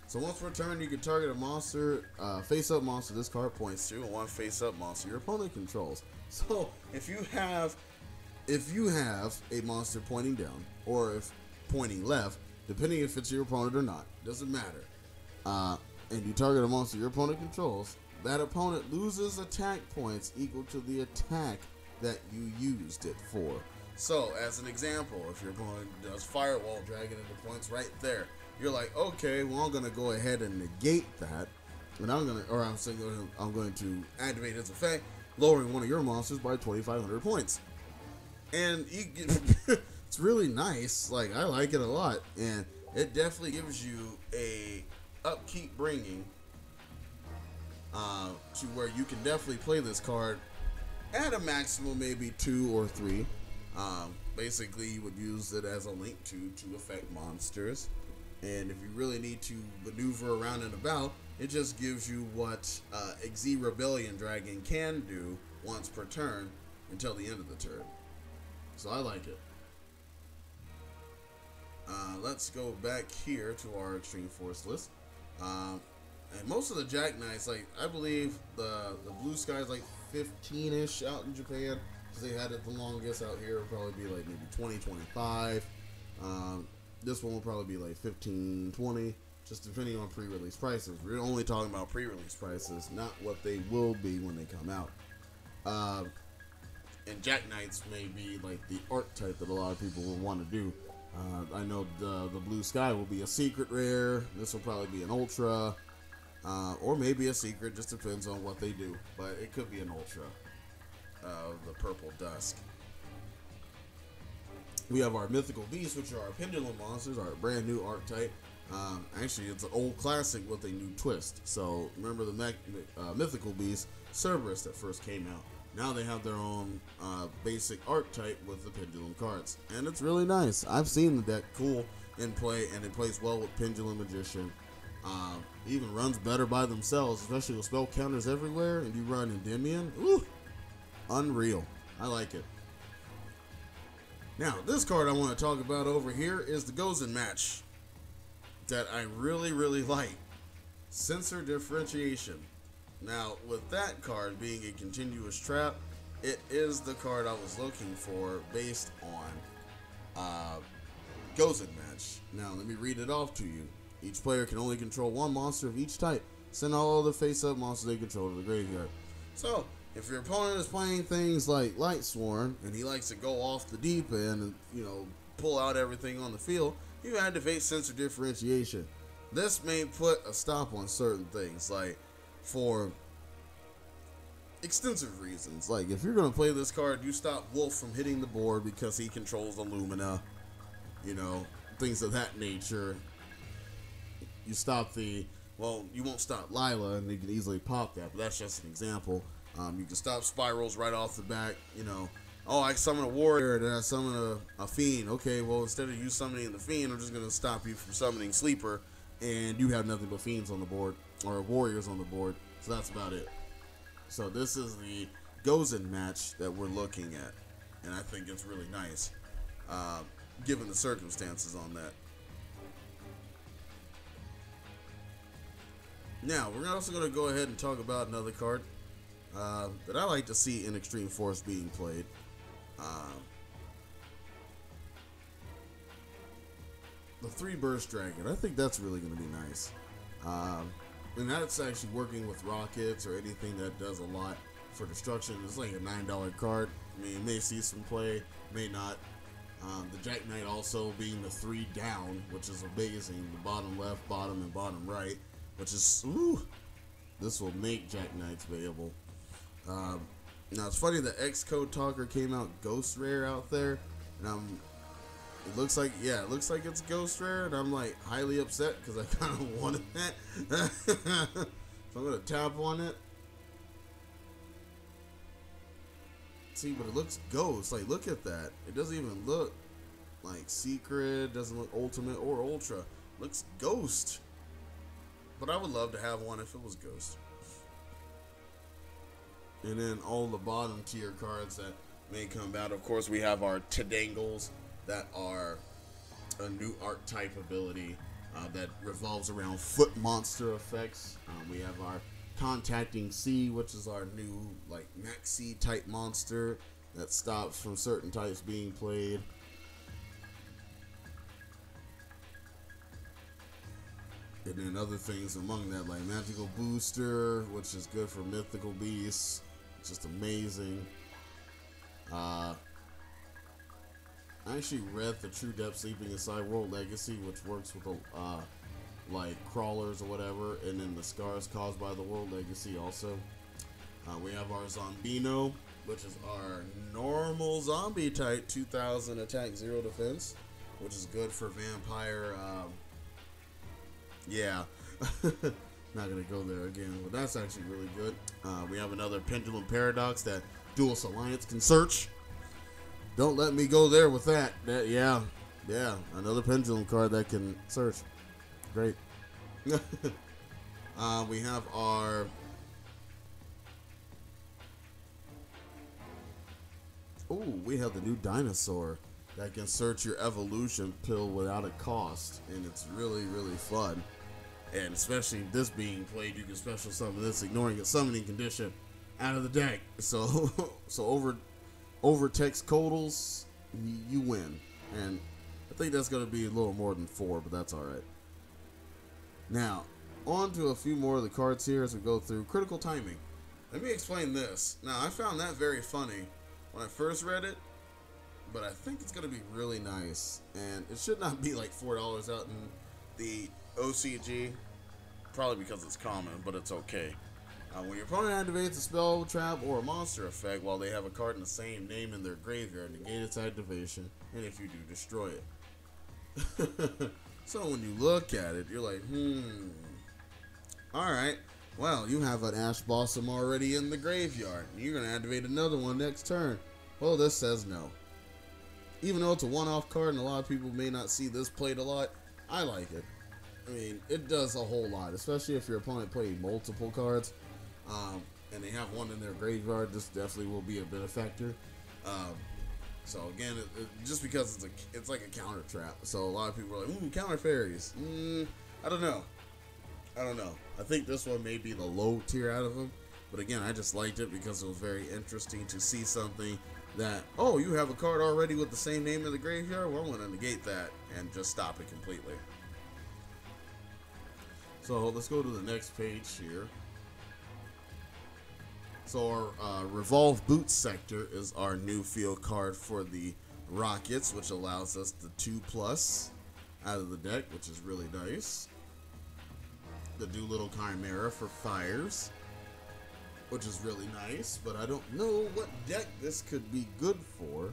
So once per turn, you can target a monster, face-up monster this card points to, and one face-up monster your opponent controls. So if you have a monster pointing down, or if pointing left, depending if it's your opponent or not, doesn't matter, and you target a monster your opponent controls, that opponent loses attack points equal to the attack that you used it for. So, as an example, if your opponent does Firewall Dragon into points right there, you're like, okay, well, I'm going to go ahead and negate that, and I'm going to activate its effect, lowering one of your monsters by 2,500 points. And it's really nice. Like, I like it a lot, and it definitely gives you a upkeep bringing to where you can definitely play this card at a maximum maybe 2 or 3. Basically, you would use it as a link to affect monsters, and if you really need to maneuver around and about, it just gives you what Xyz Rebellion Dragon can do once per turn until the end of the turn. So I like it. Let's go back here to our Extreme Force list. And most of the Jack Knights, like, I believe the Blue Sky is like 15-ish out in Japan, because they had it the longest. Out here, it'll probably be like maybe 20, 25. This one will probably be like 15, 20, just depending on pre-release prices. We're only talking about pre-release prices, not what they will be when they come out. And Jack Knights may be like the archetype that a lot of people will want to do. I know the Blue Sky will be a secret rare. This will probably be an ultra, or maybe a secret. Just depends on what they do. But it could be an ultra. The Purple Dusk. We have our mythical beasts, which are our pendulum monsters, our brand new archetype. Actually, it's an old classic with a new twist. So remember the mythical beast, Cerberus, that first came out. Now they have their own basic archetype with the pendulum cards, and it's really nice. I've seen the deck cool in play, and it plays well with Pendulum Magician. Even runs better by themselves, especially with spell counters everywhere, and you run Endymion. Ooh, unreal. I like it. Now, this card I want to talk about over here is the Gozen match that I really, really like. Sensor Differentiation. Now, with that card being a continuous trap, it is the card I was looking for based on Gozen match. Now, let me read it off to you. Each player can only control one monster of each type. Send all the face-up monsters they control to the graveyard. So, if your opponent is playing things like Lightsworn, and he likes to go off the deep end and, you know, pull out everything on the field, you activate Sensor Differentiation. This may put a stop on certain things, like for extensive reasons. Like, if you're going to play this card, you stop Wolf from hitting the board because he controls Illumina, you know, things of that nature. You stop you won't stop Lila, and you can easily pop that, but that's just an example. You can stop Spirals right off the back, you know. Oh, I summon a warrior, then I summon a fiend. Okay, well, instead of you summoning the fiend, I'm just going to stop you from summoning Sleeper, and you have nothing but fiends on the board, or warriors on the board, so that's about it. So this is the Gozen match that we're looking at, and I think it's really nice, given the circumstances on that. Now, we're also going to go ahead and talk about another card that I like to see in Extreme Force being played. The 3 Burst Dragon. I think that's really going to be nice. And that's actually working with rockets or anything that does a lot for destruction. It's like a $9 card. I mean, it may see some play, may not. The Jack Knight also being the 3 down, which is amazing. The bottom left, bottom, and bottom right. Which is, ooh, this will make Jack Knights available. Now it's funny, the X-Code Talker came out Ghost Rare out there, and it looks like it's Ghost Rare, and I'm like highly upset because I kind of wanted that. So I'm gonna tap on it. See, but it looks Ghost. Like, look at that. It doesn't even look like Secret. Doesn't look Ultimate or Ultra. It looks Ghost. But I would love to have one if it was Ghost. And then all the bottom tier cards that may come out. Of course, we have our Tadangles that are a new archetype ability that revolves around foot monster effects. We have our Contacting Sea, which is our new like Maxi type monster that stops from certain types being played. And then other things among that, like Magical Booster, which is good for mythical beasts. Just amazing. I actually read the True Depth Sleeping Inside World Legacy, which works with like crawlers or whatever, and then the scars caused by the World Legacy also. We have our Zombino, which is our normal zombie type, 2000 attack, 0 defense, which is good for vampire. Yeah, not gonna go there again, but that's actually really good. We have another Pendulum Paradox that Duelist Alliance can search. Don't let me go there with that. Yeah, another Pendulum card that can search. Great. We have our we have the new Dinosaur that can search your evolution pill without a cost, and it's really, really fun. And especially this being played, you can special summon this, ignoring a summoning condition out of the deck. So over text Codals, you win. And I think that's going to be a little more than 4, but that's all right. Now, on to a few more of the cards here as we go through. Critical Timing. Let me explain this. Now, I found that very funny when I first read it, but I think it's going to be really nice. And it should not be like $4 out in the OCG, probably because it's common, but it's okay. When your opponent activates a spell, trap, or a monster effect while they have a card in the same name in their graveyard, negate its activation, and if you do, destroy it. So when you look at it, you're like, alright, well, you have an Ash Blossom already in the graveyard. You're going to activate another one next turn. Well, this says no. Even though it's a one-off card and a lot of people may not see this played a lot, I like it. I mean, it does a whole lot, especially if your opponent played multiple cards, and they have one in their graveyard. This definitely will be a benefactor. So again, just because it's like a counter trap. So a lot of people are like, ooh, counter fairies. I don't know. I think this one may be the low tier out of them. But again, I just liked it because it was very interesting to see something that, oh, you have a card already with the same name in the graveyard? Well, I'm going to negate that and just stop it completely. So let's go to the next page here. So our Revolve Boots sector is our new field card for the Rockets, which allows us the 2+ out of the deck, which is really nice. The Doolittle Chimera for Fires, which is really nice, but I don't know what deck this could be good for.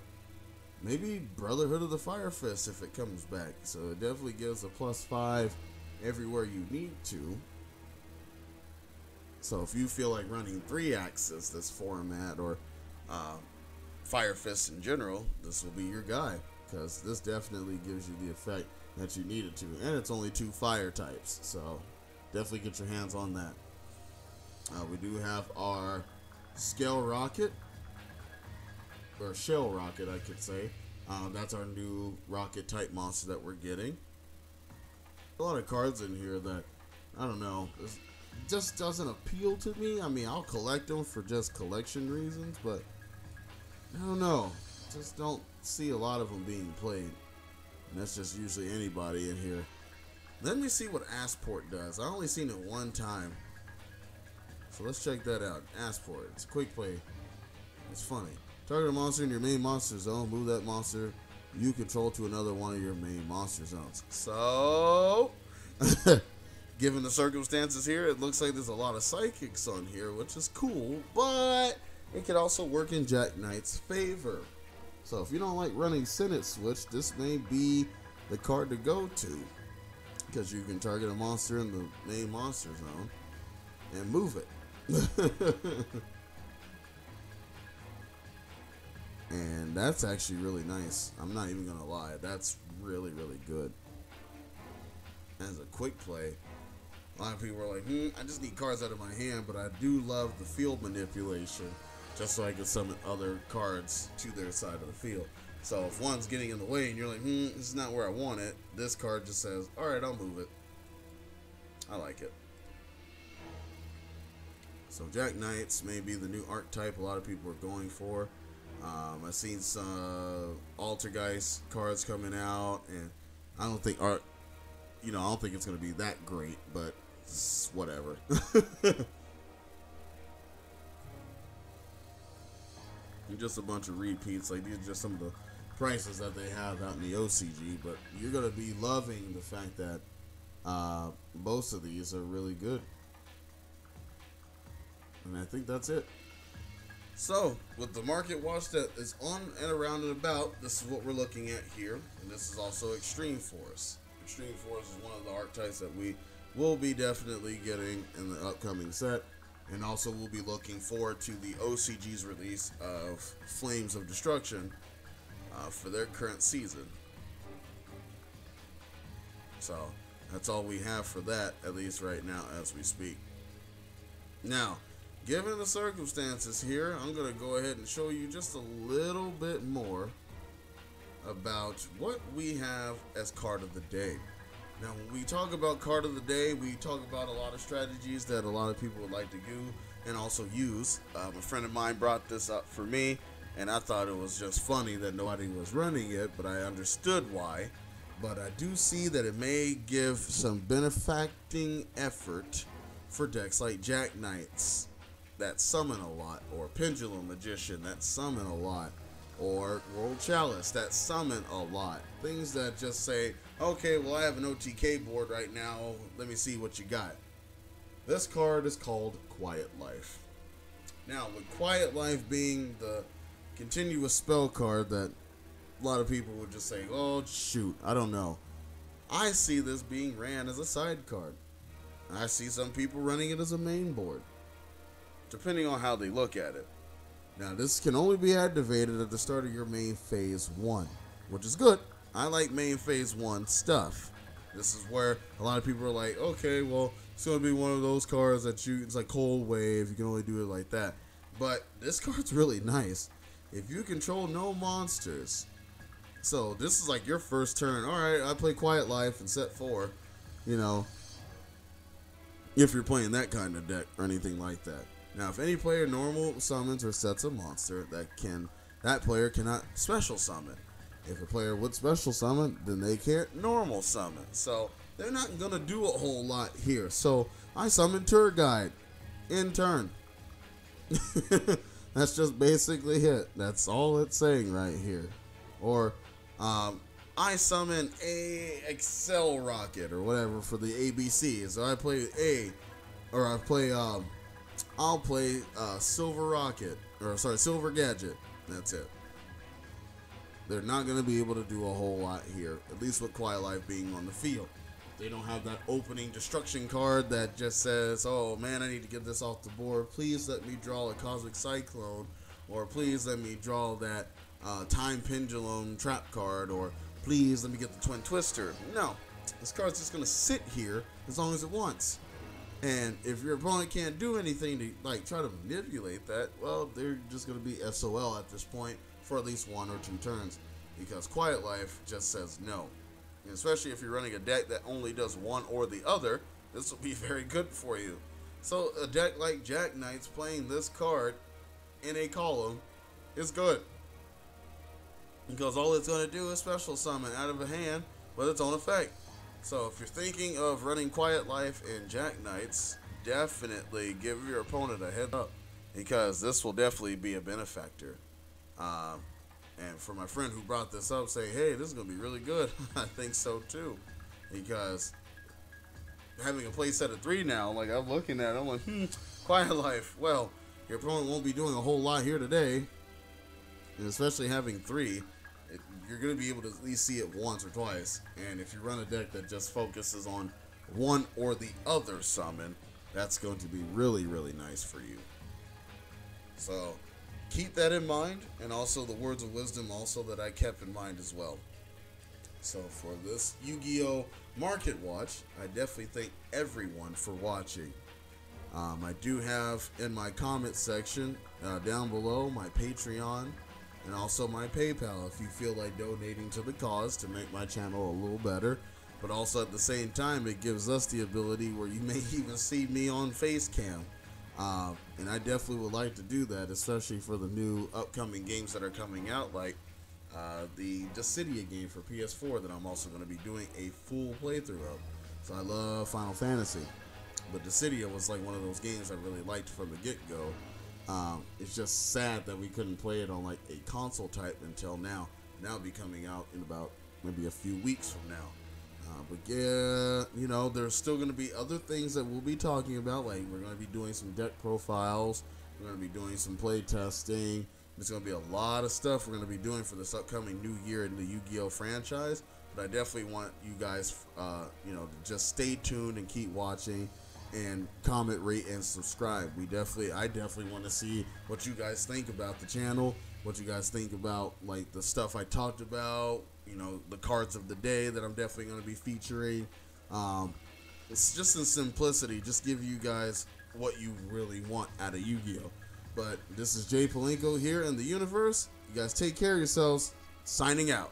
Maybe Brotherhood of the Fire Fist if it comes back. So it definitely gives a +5 everywhere you need to. So if you feel like running 3-axis this format, or Fire Fist in general, this will be your guy, because this definitely gives you the effect that you need it to. And it's only 2 fire types, so definitely get your hands on that. We do have our Scale Rocket, or Shell Rocket, I could say. That's our new rocket type monster that we're getting. A lot of cards in here that, I don't know, just doesn't appeal to me. I mean, I'll collect them for just collection reasons, but I don't know. Just don't see a lot of them being played. And that's just usually anybody in here. Let me see what Assport does. I only seen it one time. So let's check that out. Assport. It's a quick play. It's funny. Target a monster in your main monster zone. Move that monster you control to another one of your main monster zones. So, given the circumstances here, it looks like there's a lot of psychics on here, which is cool, but it could also work in Jack Knight's favor. So if you don't like running Senate Switch, this may be the card to go to, because you can target a monster in the main monster zone and move it. And that's actually really nice. I'm not even gonna lie, that's really, really good. As a quick play, a lot of people are like, I just need cards out of my hand, but I do love the field manipulation, just so I can summon other cards to their side of the field. So if one's getting in the way and you're like, this is not where I want it, this card just says, alright, I'll move it. I like it. So Jack Knights may be the new archetype a lot of people are going for. I've seen some Altergeist cards coming out, and I don't think I don't think it's going to be that great, but it's whatever. Just a bunch of repeats. Like, these are just some of the prices that they have out in the OCG, but you're going to be loving the fact that most of these are really good. And I think that's it. So, with the market watch that is on and around and about, this is what we're looking at here. And this is also Extreme Force. Extreme Force is one of the archetypes that we will be definitely getting in the upcoming set. And also we'll be looking forward to the OCG's release of Flames of Destruction for their current season. So, that's all we have for that, at least right now as we speak. Now, given the circumstances here, I'm going to go ahead and show you just a little bit more about what we have as card of the day. Now, when we talk about card of the day, we talk about a lot of strategies that a lot of people would like to do and also use. A friend of mine brought this up for me, and I thought it was just funny that nobody was running it, but I understood why. But I do see that it may give some benefacting effort for decks like Jack Knights that summon a lot, or Pendulum Magician that summon a lot, or World Chalice that summon a lot. Things that just say, okay, well, I have an OTK board right now, let me see what you got. This card is called Quiet Life. Now, with Quiet Life being the continuous spell card that a lot of people would just say, oh, shoot, I don't know. I see this being ran as a side card. I see some people running it as a main board, depending on how they look at it. Now, this can only be activated at the start of your main phase 1, which is good. I like main phase 1 stuff. This is where a lot of people are like, okay, well, it's going to be one of those cards that it's like Cold Wave, you can only do it like that. But this card's really nice. If you control no monsters, so this is like your first turn. Alright, I play Quiet Life in set 4, you know, if you're playing that kind of deck or anything like that. Now, if any player normal summons or sets a monster, that player cannot special summon. If a player would special summon, then they can't normal summon. So they're not going to do a whole lot here. So I summon Tour Guide in turn. That's just basically it. That's all it's saying right here. Or I summon a Excel Rocket or whatever for the ABC. So I play A, or I'll play Silver Rocket, or sorry, Silver Gadget. That's it. They're not going to be able to do a whole lot here, at least with Quiet Life being on the field. They don't have that opening destruction card that just says, oh man, I need to get this off the board. Please let me draw a Cosmic Cyclone, or please let me draw that Time Pendulum trap card, or please let me get the Twin Twister. No, this card's just going to sit here as long as it wants. And if your opponent can't do anything to like try to manipulate that, well, they're just going to be SOL at this point for at least 1 or 2 turns, because Quiet Life just says no. And especially if you're running a deck that only does one or the other, this will be very good for you. So a deck like Jack Knights playing this card in a column is good, because all it's going to do is special summon out of a hand with its own effect. So if you're thinking of running Quiet Life in Jack Knights, definitely give your opponent a head up, because this will definitely be a benefactor. And for my friend who brought this up, saying, hey, this is going to be really good, I think so too. Because having a play set of 3 now, like I'm looking at it, I'm like, Quiet Life. Well, your opponent won't be doing a whole lot here today. And especially having 3, you're going to be able to at least see it once or twice. And if you run a deck that just focuses on one or the other summon, that's going to be really, really nice for you. So keep that in mind, and also the words of wisdom also that I kept in mind as well. So for this Yu-Gi-Oh! Market Watch, I definitely thank everyone for watching. I do have in my comment section down below my Patreon and also my PayPal if you feel like donating to the cause to make my channel a little better. But also at the same time, it gives us the ability where you may even see me on Facecam. And I definitely would like to do that, especially for the new upcoming games that are coming out, like the Dissidia game for PS4 that I'm also going to be doing a full playthrough of. So I love Final Fantasy, but Dissidia was like one of those games I really liked from the get-go. It's just sad that we couldn't play it on like a console type until now. Now it'll be coming out in about maybe a few weeks from now. But yeah, you know, there's still going to be other things that we'll be talking about. Like we're going to be doing some deck profiles. We're going to be doing some play testing. There's going to be a lot of stuff we're going to be doing for this upcoming new year in the Yu-Gi-Oh! Franchise. But I definitely want you guys, you know, to just stay tuned and keep watching and comment, rate, and subscribe. I definitely want to see what you guys think about the channel, what you guys think about like the stuff I talked about, you know, the cards of the day that I'm definitely going to be featuring. It's just in simplicity, just give you guys what you really want out of Yu-Gi-Oh! But this is Jay Palenko here in the universe. You guys take care of yourselves. Signing out.